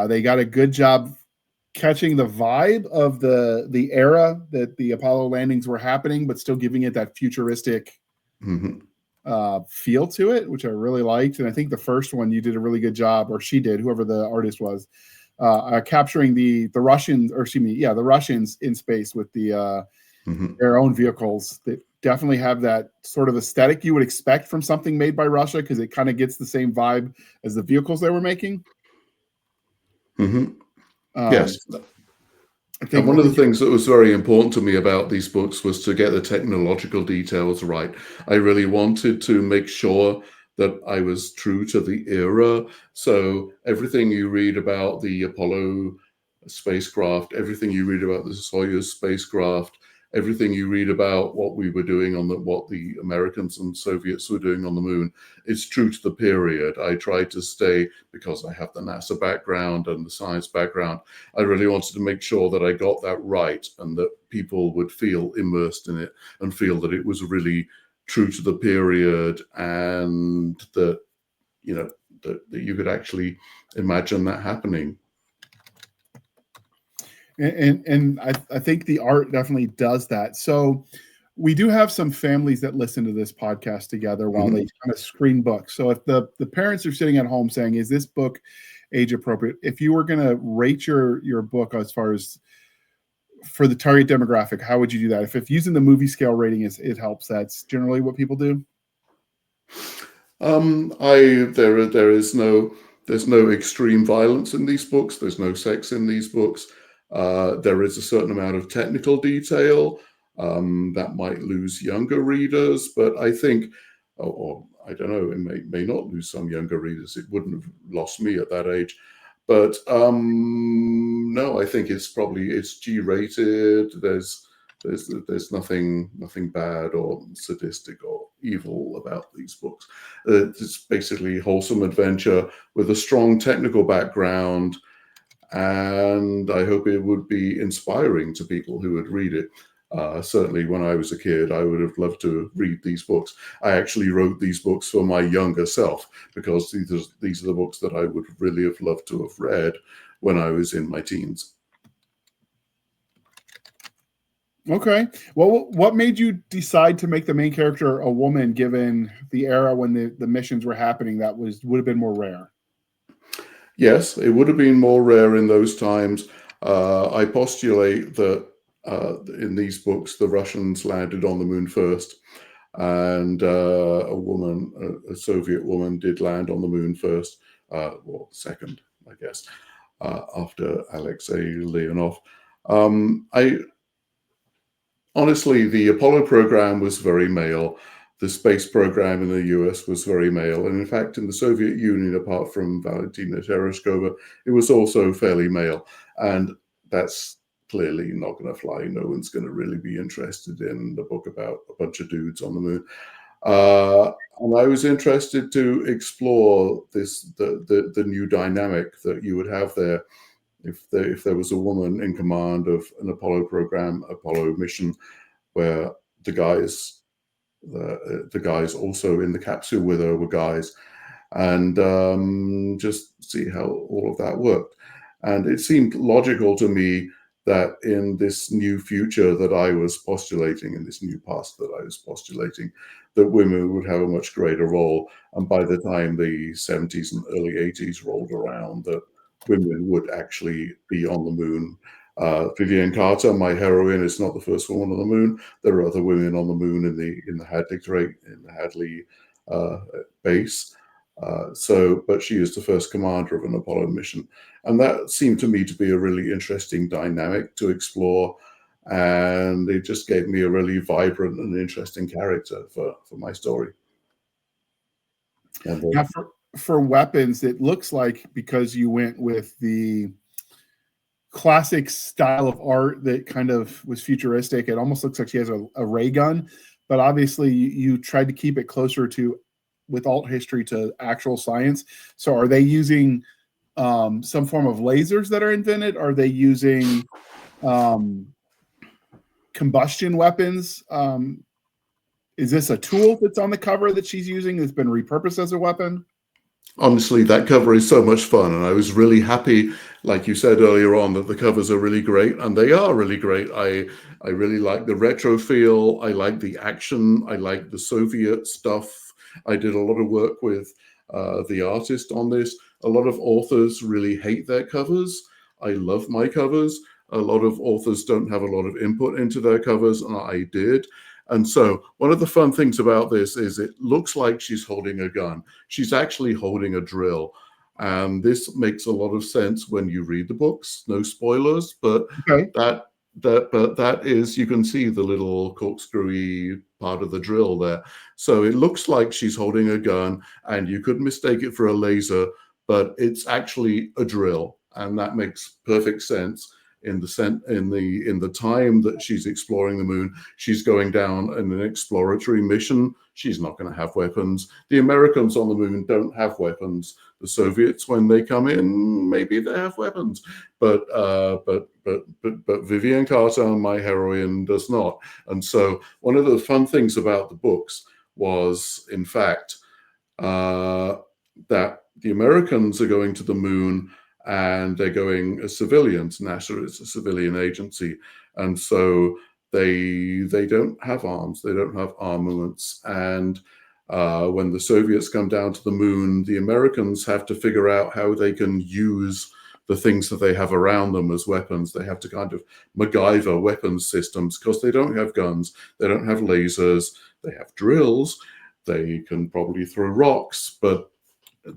S1: They got a good job catching the vibe of the era that the Apollo landings were happening, but still giving it that futuristic feel to it, which I really liked. And I think the first one you did a really good job, or she did, whoever the artist was, capturing the Russians, or excuse me, the Russians in space with the their own vehicles that definitely have that sort of aesthetic you would expect from something made by Russia, because it kind of gets the same vibe as the vehicles they were making.
S2: Yes. And one of the things that was very important to me about these books was to get the technological details right. I really wanted to make sure that I was true to the era. So everything you read about the Apollo spacecraft, everything you read about the Soyuz spacecraft, everything you read about what we were doing what the Americans and Soviets were doing on the moon, is true to the period. I tried to stay, because I have the NASA background and the science background, I really wanted to make sure that I got that right, and that people would feel immersed in it and feel that it was really true to the period, and that that you could actually imagine that happening.
S1: And I think the art definitely does that. So we do have some families that listen to this podcast together while they kind of screen books. So if the parents are sitting at home saying, is this book age appropriate? If you were going to rate your book as far as for the target demographic, how would you do that? If using the movie scale rating it helps, that's generally what people do.
S2: There's no extreme violence in these books. There's no sex in these books. There is a certain amount of technical detail. That might lose younger readers, but I think, or I don't know, it may not lose some younger readers. It wouldn't have lost me at that age. But no, I think it's G-rated. There's nothing bad or sadistic or evil about these books. It's basically wholesome adventure with a strong technical background, and I hope it would be inspiring to people who would read it. Certainly when I was a kid, I would have loved to read these books. I actually wrote these books for my younger self because these are the books that I would really have loved to have read when I was in my teens.
S1: Okay. Well, what made you decide to make the main character a woman, given the era when the missions were happening? That would have been more rare.
S2: Yes, it would have been more rare in those times. I postulate that in these books, the Russians landed on the moon first, and a Soviet woman did land on the moon first, or second, I guess, after Alexei Leonov. Honestly, the Apollo program was very male. The space program in the US was very male. And in fact, in the Soviet Union, apart from Valentina Tereshkova, it was also fairly male. And that's clearly not going to fly. No one's going to really be interested in the book about a bunch of dudes on the moon. And I was interested to explore the new dynamic that you would have there if there was a woman in command of an Apollo program, Apollo mission, where the guys also in the capsule with her were guys, and just see how all of that worked. And it seemed logical to me that in this new future that I was postulating, in this new past that I was postulating, that women would have a much greater role. And by the time the 70s and early 80s rolled around, that women would actually be on the moon. Vivian Carter, my heroine, is not the first woman on the moon. There are other women on the moon in the Handley base. But she is the first commander of an Apollo mission, and that seemed to me to be a really interesting dynamic to explore. And it just gave me a really vibrant and interesting character for my story. And
S1: now, for weapons, it looks like, because you went with the classic style of art that kind of was futuristic, it almost looks like she has a ray gun, but obviously you tried to keep it closer to, with alt history, to actual science. So are they using some form of lasers that are invented? Are they using combustion weapons? Is this a tool that's on the cover that she's using that's been repurposed as a weapon?
S2: Honestly, that cover is so much fun, and I was really happy, like you said earlier on, that the covers are really great, and they are really great. I really like the retro feel. I like the action. I like the Soviet stuff. I did a lot of work with the artist on this. A lot of authors really hate their covers. I love my covers. A lot of authors don't have a lot of input into their covers, and I did. And so one of the fun things about this is it looks like she's holding a gun. She's actually holding a drill. And this makes a lot of sense when you read the books. No spoilers, but
S1: okay.
S2: that is, you can see the little corkscrewy part of the drill there. So it looks like she's holding a gun, and you could mistake it for a laser, but it's actually a drill. And that makes perfect sense. In the time that she's exploring the moon, she's going down in an exploratory mission. She's not going to have weapons. The Americans on the moon don't have weapons. The Soviets, when they come in, maybe they have weapons. But Vivian Carter, my heroine, does not. And so one of the fun things about the books was, in fact, that the Americans are going to the moon, and they're going as civilians. NASA is a civilian agency, and so they don't have arms, they don't have armaments. And when the Soviets come down to the moon, the Americans have to figure out how they can use the things that they have around them as weapons. They have to kind of MacGyver weapons systems, because they don't have guns, they don't have lasers, they have drills, they can probably throw rocks, but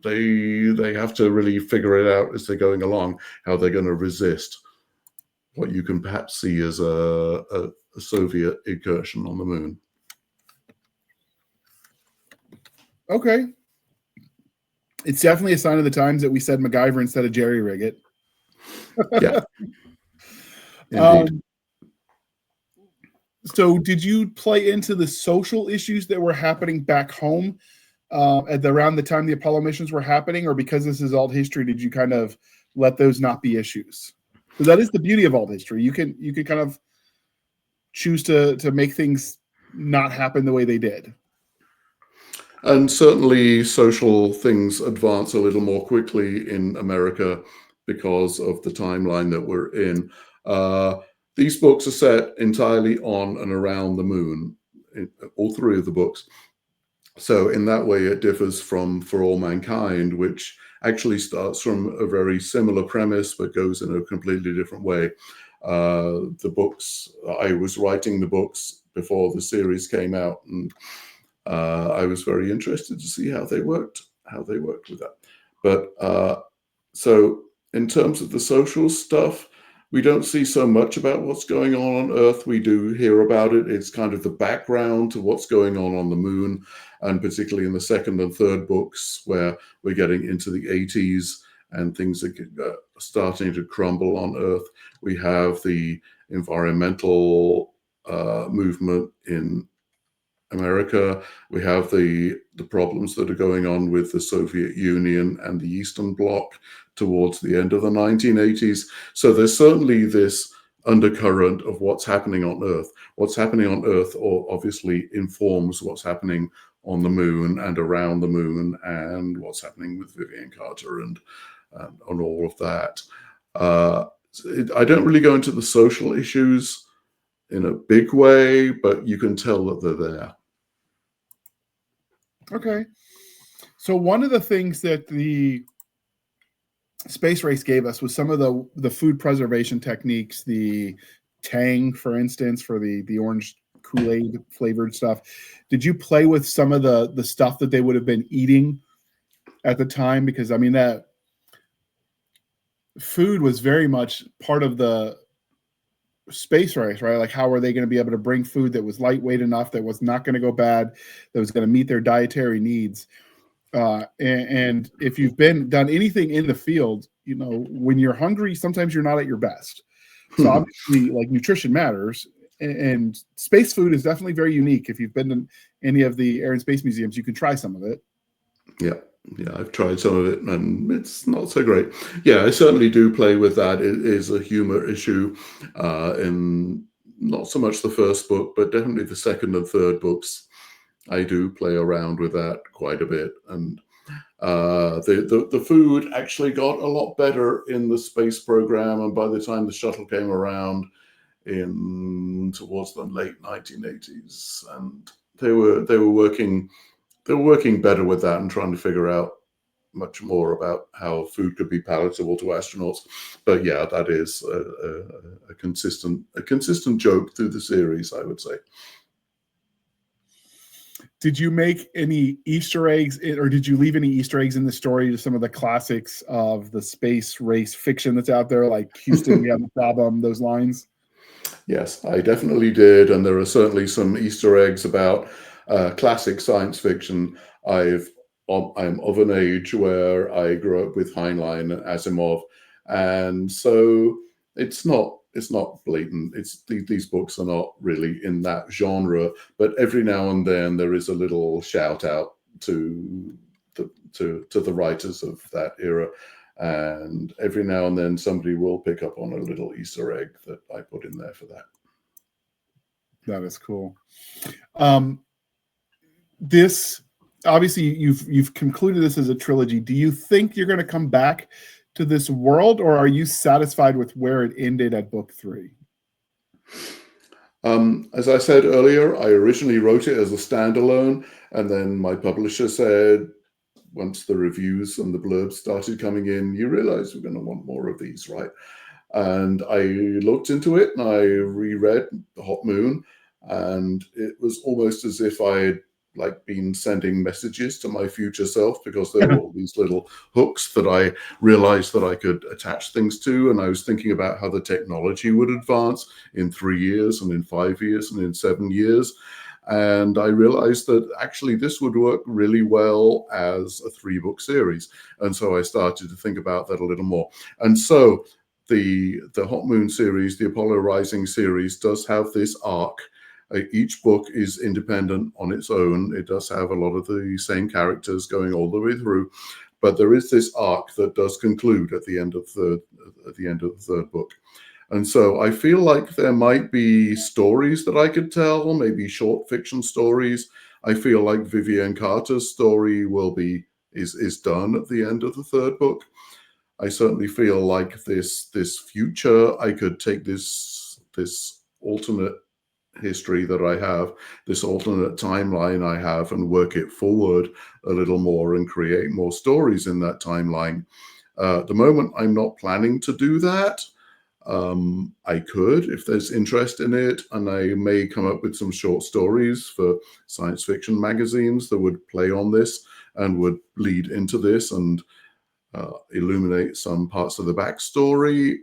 S2: they have to really figure it out as they're going along, how they're going to resist. what you can perhaps see as a Soviet incursion on the moon.
S1: Okay. It's definitely a sign of the times that we said MacGyver instead of Jerry Rig it.
S2: Yeah. Indeed.
S1: So did you play into the social issues that were happening back home around the time the Apollo missions were happening, or because this is alt history, did you kind of let those not be issues? Because that is the beauty of alt history. You can kind of choose to make things not happen the way they did.
S2: And certainly social things advance a little more quickly in America because of the timeline that we're in. These books are set entirely on and around the moon, all three of the books. So in that way, it differs from For All Mankind, which actually starts from a very similar premise, but goes in a completely different way. The books, I was writing the books before the series came out, and I was very interested to see how they worked with that. But so in terms of the social stuff, we don't see so much about what's going on Earth. We do hear about it. It's kind of the background to what's going on the moon, and particularly in the second and third books, where we're getting into the 80s and things are starting to crumble on Earth. We have the environmental movement in America. We have the problems that are going on with the Soviet Union and the Eastern Bloc towards the end of the 1980s. So there's certainly this undercurrent of what's happening on Earth. What's happening on Earth obviously informs what's happening on the moon and around the moon, and what's happening with Vivian Carter and all of that. I don't really go into the social issues in a big way, but you can tell that they're there.
S1: Okay. So one of the things that the space race gave us was some of the food preservation techniques, the Tang, for instance, for the orange Kool-Aid flavored stuff. Did you play with some of the stuff that they would have been eating at the time? Because I mean, that food was very much part of the space race, right? Like, how are they going to be able to bring food that was lightweight enough, that was not going to go bad, that was going to meet their dietary needs? And if you've done anything in the field, you know, when you're hungry, sometimes you're not at your best. So obviously, like, nutrition matters, and space food is definitely very unique. If you've been to any of the Air and Space museums, you can try some of it.
S2: Yeah, I've tried some of it, and it's not so great. Yeah, I certainly do play with that. It is a humor issue in not so much the first book, but definitely the second and third books. I do play around with that quite a bit, and the food actually got a lot better in the space program, and by the time the shuttle came around towards the late 1980s, and they were working better with that and trying to figure out much more about how food could be palatable to astronauts. But yeah, that is a consistent joke through the series, I would say.
S1: Did you make any Easter eggs, or did you leave any Easter eggs in the story to some of the classics of the space race fiction that's out there, like Houston, we have a problem, those lines?
S2: Yes, I definitely did. And there are certainly some Easter eggs about classic science fiction. I'm of an age where I grew up with Heinlein and Asimov. And so it's not blatant. These books are not really in that genre, but every now and then there is a little shout out to the writers of that era, and every now and then somebody will pick up on a little Easter egg that I put in there for that.
S1: That is cool. This, obviously, you've concluded this as a trilogy. Do you think you're going to come back to this world, or are you satisfied with where it ended at book 3?
S2: As I said earlier, I originally wrote it as a standalone, and then my publisher said, once the reviews and the blurbs started coming in, you realize we're going to want more of these, right? And I looked into it, and I reread The Hot Moon, and it was almost as if I had like been sending messages to my future self, because there were all these little hooks that I realized that I could attach things to. And I was thinking about how the technology would advance in 3 years and in 5 years and in 7 years. And I realized that actually this would work really well as a 3-book series. And so I started to think about that a little more. And so the Hot Moon series, the Apollo Rising series, does have this arc. Each book is independent on its own. It does have a lot of the same characters going all the way through, but there is this arc that does conclude at the end of the third book. And so I feel like there might be stories that I could tell, maybe short fiction stories. I feel like Vivian Carter's story is done at the end of the third book. I certainly feel like this future, I could take this alternate history that I have, this alternate timeline I have, and work it forward a little more and create more stories in that timeline. At the moment, I'm not planning to do that. I could, if there's interest in it, and I may come up with some short stories for science fiction magazines that would play on this and would lead into this and illuminate some parts of the backstory.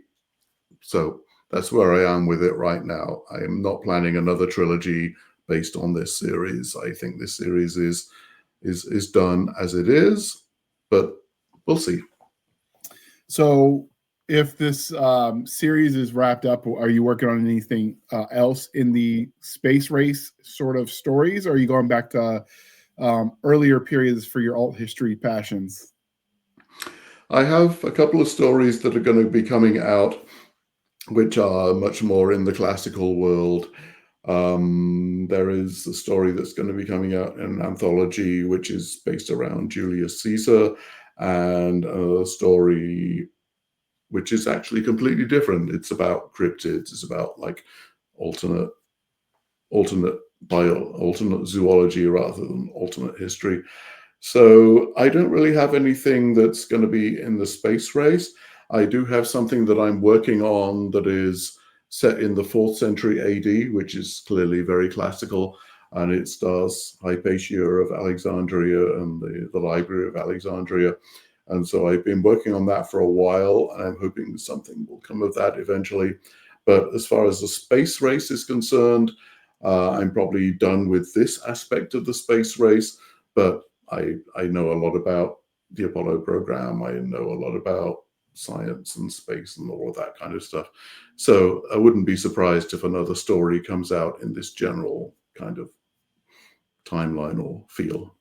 S2: So that's where I am with it right now. I am not planning another trilogy based on this series. I think this series is done as it is, but we'll see.
S1: So if this series is wrapped up, are you working on anything else in the space race sort of stories? Or are you going back to earlier periods for your alt history passions?
S2: I have a couple of stories that are going to be coming out, which are much more in the classical world. There is a story that's going to be coming out in an anthology, which is based around Julius Caesar, and a story which is actually completely different. It's about cryptids. It's about like alternate zoology rather than alternate history. So I don't really have anything that's going to be in the space race. I do have something that I'm working on that is set in the 4th century AD, which is clearly very classical, and it stars Hypatia of Alexandria and the Library of Alexandria. And so I've been working on that for a while, and I'm hoping something will come of that eventually. But as far as the space race is concerned, I'm probably done with this aspect of the space race, but I know a lot about the Apollo program. I know a lot about science and space and all of that kind of stuff. So I wouldn't be surprised if another story comes out in this general kind of timeline or feel.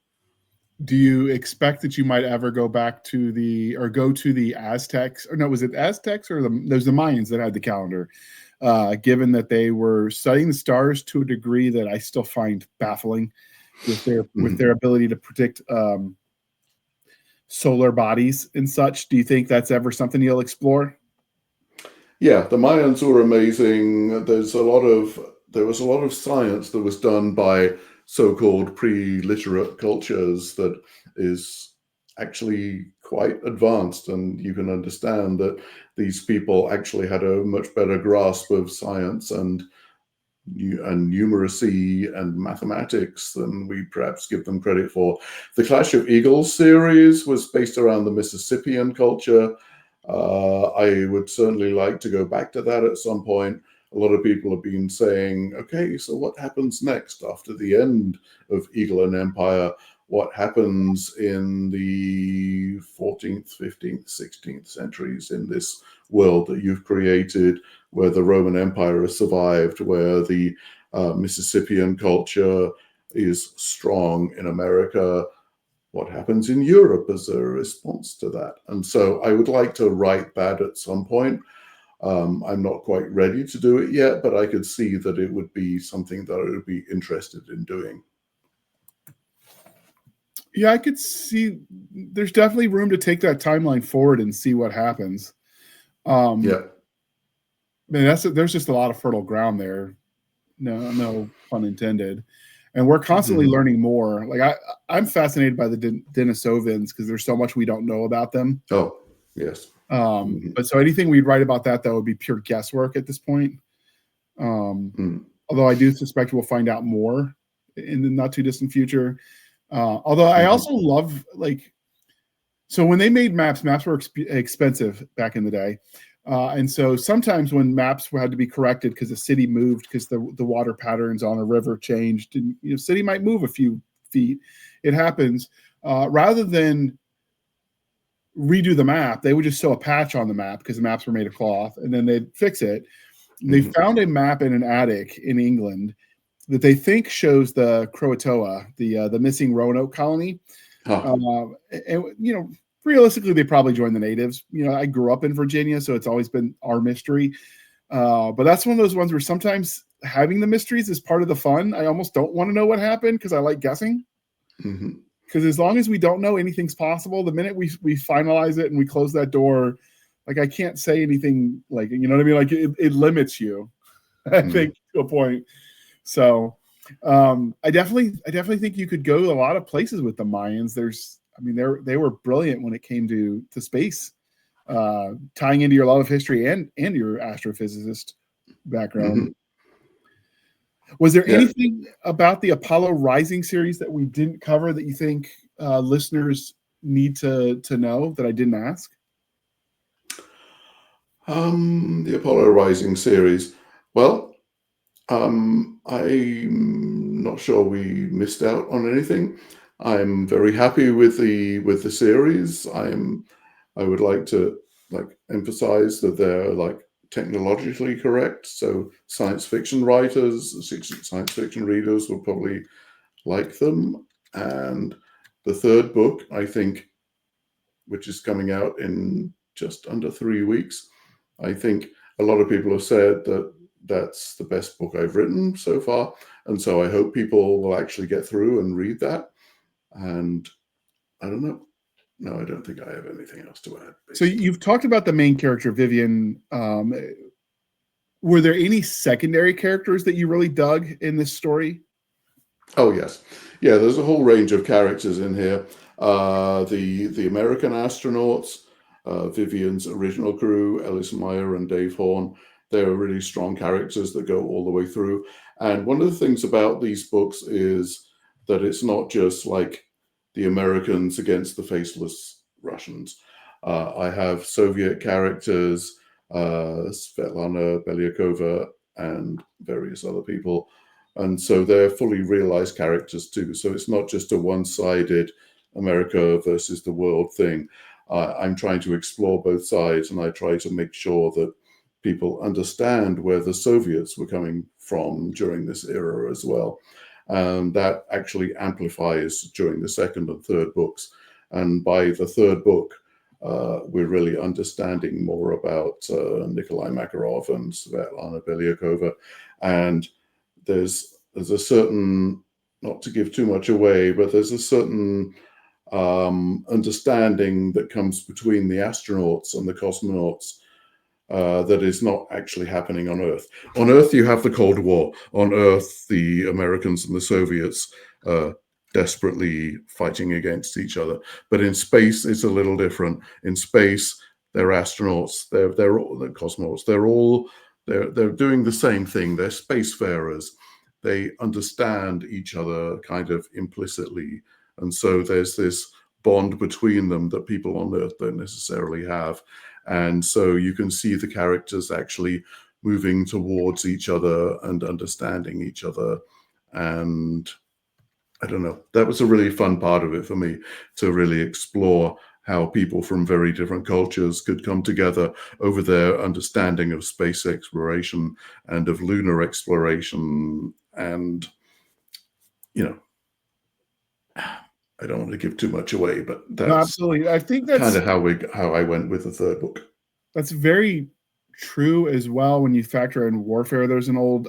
S1: Do you expect that you might ever go to the Aztecs? Or no, was it Aztecs or there's the Mayans that had the calendar? Given that they were studying the stars to a degree that I still find baffling with their ability to predict solar bodies and such. Do you think that's ever something you'll explore?
S2: Yeah, the Mayans were amazing. There was a lot of science that was done by so-called pre-literate cultures that is actually quite advanced, and you can understand that these people actually had a much better grasp of science and numeracy and mathematics than we perhaps give them credit for. The Clash of Eagles series was based around the Mississippian culture. I would certainly like to go back to that at some point. A lot of people have been saying, okay, so what happens next after the end of Eagle and Empire? What happens in the 14th, 15th, 16th centuries in this world that you've created, where the Roman Empire has survived, where the Mississippian culture is strong in America? What happens in Europe as a response to that? And so I would like to write that at some point. I'm not quite ready to do it yet, but I could see that it would be something that I would be interested in doing.
S1: Yeah, I could see there's definitely room to take that timeline forward and see what happens.
S2: Yeah.
S1: Man, there's just a lot of fertile ground there. No pun intended. And we're constantly learning more. Like I'm fascinated by the Denisovans because there's so much we don't know about them.
S2: Oh, yes.
S1: But so anything we'd write about that would be pure guesswork at this point. Although I do suspect we'll find out more in the not too distant future. Although I also love, like, so when they made maps were expensive back in the day. And so sometimes when maps had to be corrected because the city moved, because the water patterns on a river changed, and city might move a few feet, it happens. Rather than redo the map, they would just sew a patch on the map because the maps were made of cloth, and then they'd fix it. They found a map in an attic in England that they think shows the Croatoa, the missing Roanoke colony. And realistically, they probably joined the natives. I grew up in Virginia, so it's always been our mystery. But that's one of those ones where sometimes having the mysteries is part of the fun. I almost don't want to know what happened because I like guessing. Because as long as we don't know, anything's possible. The minute we finalize it and we close that door, like, I can't say anything, like, you know what I mean? Like, it limits you, I think, to a point. So I definitely think you could go to a lot of places with the Mayans. They were brilliant when it came to space, tying into your love of history and your astrophysicist background. Was there anything about the Apollo Rising series that we didn't cover that you think listeners need to know that I didn't ask?
S2: The Apollo Rising series. Well, I'm not sure we missed out on anything. I'm very happy with the series. I would like to emphasize that they're technologically correct. So science fiction writers, science fiction readers will probably like them. And the third book, I think, which is coming out in just under 3 weeks, I think a lot of people have said that that's the best book I've written so far. And so I hope people will actually get through and read that. And I don't know. No, I don't think I have anything else to add. Basically.
S1: So you've talked about the main character, Vivian. Were there any secondary characters that you really dug in this story?
S2: Oh, yes. Yeah, there's a whole range of characters in here. The American astronauts, Vivian's original crew, Ellis Meyer and Dave Horn, they're really strong characters that go all the way through. And one of the things about these books is that it's not just like the Americans against the faceless Russians. I have Soviet characters, Svetlana Belyakova and various other people. And so they're fully realized characters too. So it's not just a one-sided America versus the world thing. I'm trying to explore both sides, and I try to make sure that people understand where the Soviets were coming from during this era as well. And that actually amplifies during the second and third books. And by the third book, we're really understanding more about Nikolai Makarov and Svetlana Belyakova. And there's a certain, not to give too much away, but there's a certain understanding that comes between the astronauts and the cosmonauts that is not actually happening on Earth. On Earth, you have the Cold War. On Earth, the Americans and the Soviets desperately fighting against each other. But in space, it's a little different. In space, they're astronauts. They're all the cosmonauts. They're doing the same thing. They're spacefarers. They understand each other kind of implicitly, and so there's this bond between them that people on Earth don't necessarily have. And so you can see the characters actually moving towards each other and understanding each other. And I don't know, that was a really fun part of it for me, to really explore how people from very different cultures could come together over their understanding of space exploration and of lunar exploration. And, I don't want to give too much away, but that's
S1: absolutely. I think that's
S2: kind of how I went with the third book.
S1: That's very true as well. When you factor in warfare, there's an old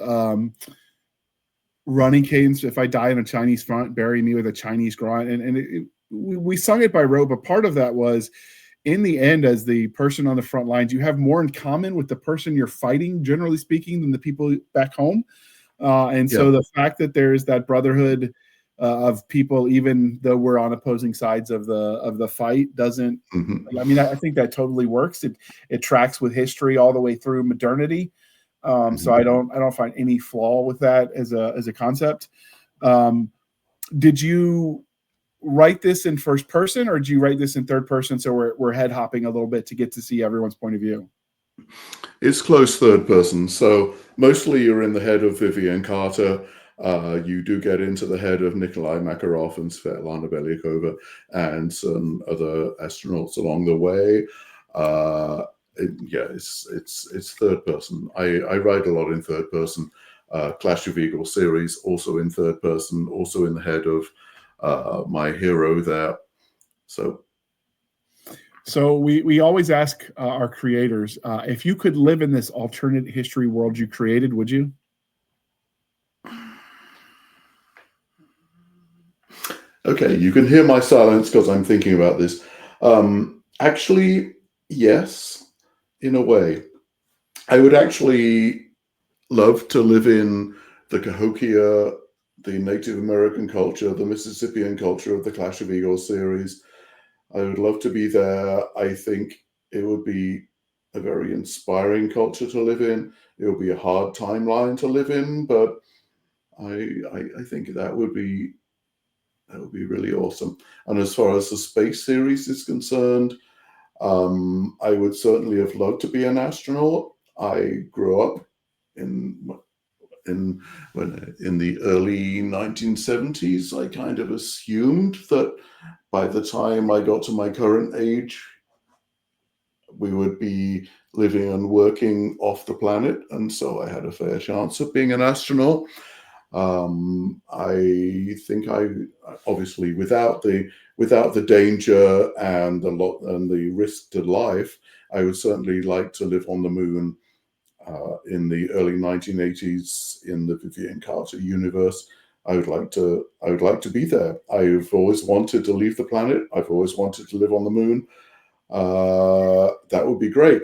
S1: running cadence: if I die in a Chinese front, bury me with a Chinese grunt. And we sung it by rote, but part of that was, in the end, as the person on the front lines, you have more in common with the person you're fighting, generally speaking, than the people back home. So the fact that there's that brotherhood of people, even though we're on opposing sides of the fight, doesn't. I mean, I think that totally works. It tracks with history all the way through modernity. So I don't find any flaw with that as a concept. Did you write this in first person, or did you write this in third person? So we're head hopping a little bit to get to see everyone's point of view.
S2: It's close third person. So mostly you're in the head of Vivian Carter. You do get into the head of Nikolai Makarov and Svetlana Belyakova and some other astronauts along the way. It's third person. I write a lot in third person. Clash of Eagles series also in third person, also in the head of my hero there.
S1: So we always ask our creators, if you could live in this alternate history world you created, would you?
S2: Okay, you can hear my silence because I'm thinking about this. Actually, yes, in a way. I would actually love to live in the Cahokia, the Native American culture, the Mississippian culture of the Clash of Eagles series. I would love to be there. I think it would be a very inspiring culture to live in. It would be a hard timeline to live in, but I think that would be really awesome. And as far as the space series is concerned, I would certainly have loved to be an astronaut. I grew up in the early 1970s. I kind of assumed that by the time I got to my current age, we would be living and working off the planet, and so I had a fair chance of being an astronaut. I think I obviously without the danger and the risk to life, I would certainly like to live on the moon in the early 1980s in the Vivian Carter universe. I would like to be there. I've always wanted to leave the planet. I've always wanted to live on the moon. That would be great,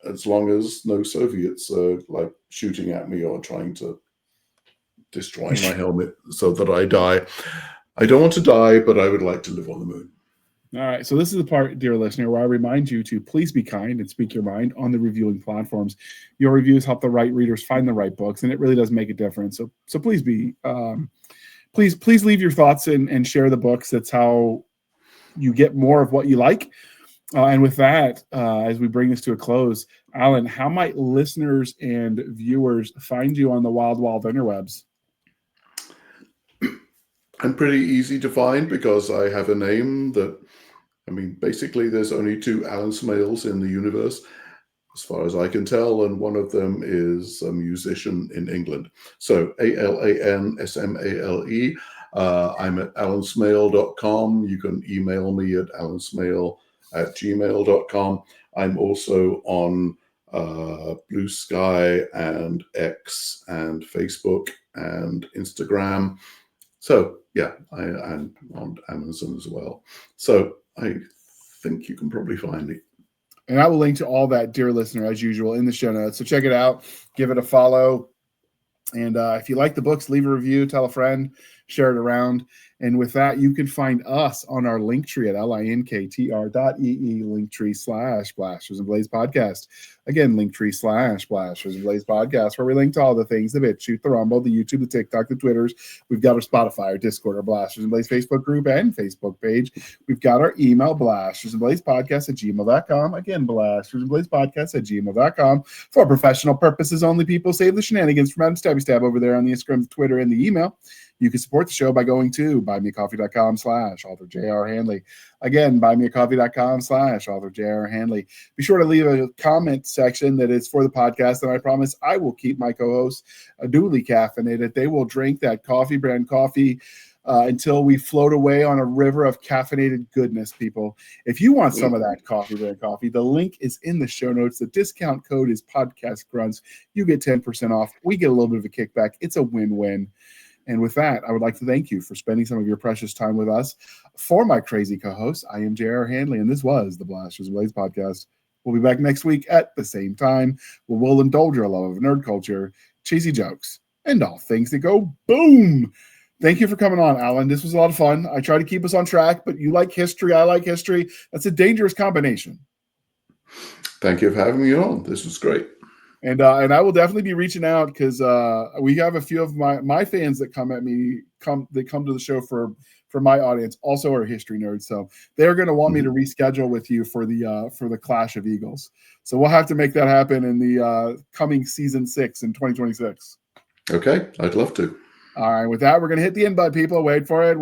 S2: as long as no Soviets are like shooting at me or trying to destroy my helmet so that I die. I don't want to die, but I would like to live on the moon.
S1: All right. So this is the part, dear listener, where I remind you to please be kind and speak your mind on the reviewing platforms. Your reviews help the right readers find the right books, and it really does make a difference. So please be, please leave your thoughts and share the books. That's how you get more of what you like. And with that, as we bring this to a close, Alan, how might listeners and viewers find you on the wild, wild interwebs?
S2: I'm pretty easy to find because I have a name that, basically there's only two Alan Smales in the universe, as far as I can tell, and one of them is a musician in England. So ALAN SMALE. I'm at alansmale.com. You can email me at alansmale@gmail.com. I'm also on Blue Sky and X and Facebook and Instagram. So yeah, I'm on Amazon as well. So I think you can probably find me.
S1: And I will link to all that, dear listener, as usual, in the show notes. So check it out, give it a follow. And if you like the books, leave a review, tell a friend, share it around. And with that, you can find us on our link tree at linktr.ee, linktree/Blasters and Blaze Podcast. Again, linktree/Blasters and Blaze Podcast, where we link to all the things, the BitChute, the Rumble, the YouTube, the TikTok, the Twitters. We've got our Spotify, our Discord, our Blasters and Blaze Facebook group and Facebook page. We've got our email, blastersandblazepodcast@gmail.com. Again, blastersandblazepodcast@gmail.com. For professional purposes only, people save the shenanigans from Stabby Stab over there on the Instagram, the Twitter, and the email. You can support the show by going to buymeacoffee.com/author J.R. Handley. Again, buymeacoffee.com/author J.R. Handley. Be sure to leave a comment section that is for the podcast, and I promise I will keep my co-hosts duly caffeinated. They will drink that coffee brand coffee until we float away on a river of caffeinated goodness, people. If you want some of that coffee brand coffee, the link is in the show notes. The discount code is Podcast Grunts. You get 10% off. We get a little bit of a kickback. It's a win-win. And with that, I would like to thank you for spending some of your precious time with us. For my crazy co-host, I am J.R. Handley, and this was the Blasters and Blaze Podcast. We'll be back next week at the same time, where we'll indulge your love of nerd culture, cheesy jokes, and all things that go boom. Thank you for coming on, Alan. This was a lot of fun. I try to keep us on track, but you like history, I like history. That's a dangerous combination.
S2: Thank you for having me on. This was great.
S1: And I will definitely be reaching out because we have a few of my fans that come to the show for my audience also are history nerds. So they're going to want me to reschedule with you for the Clash of Eagles. So we'll have to make that happen in the coming season 6 in 2026.
S2: Okay, I'd love to.
S1: All right, with that, we're going to hit the end button, people. Wait for it.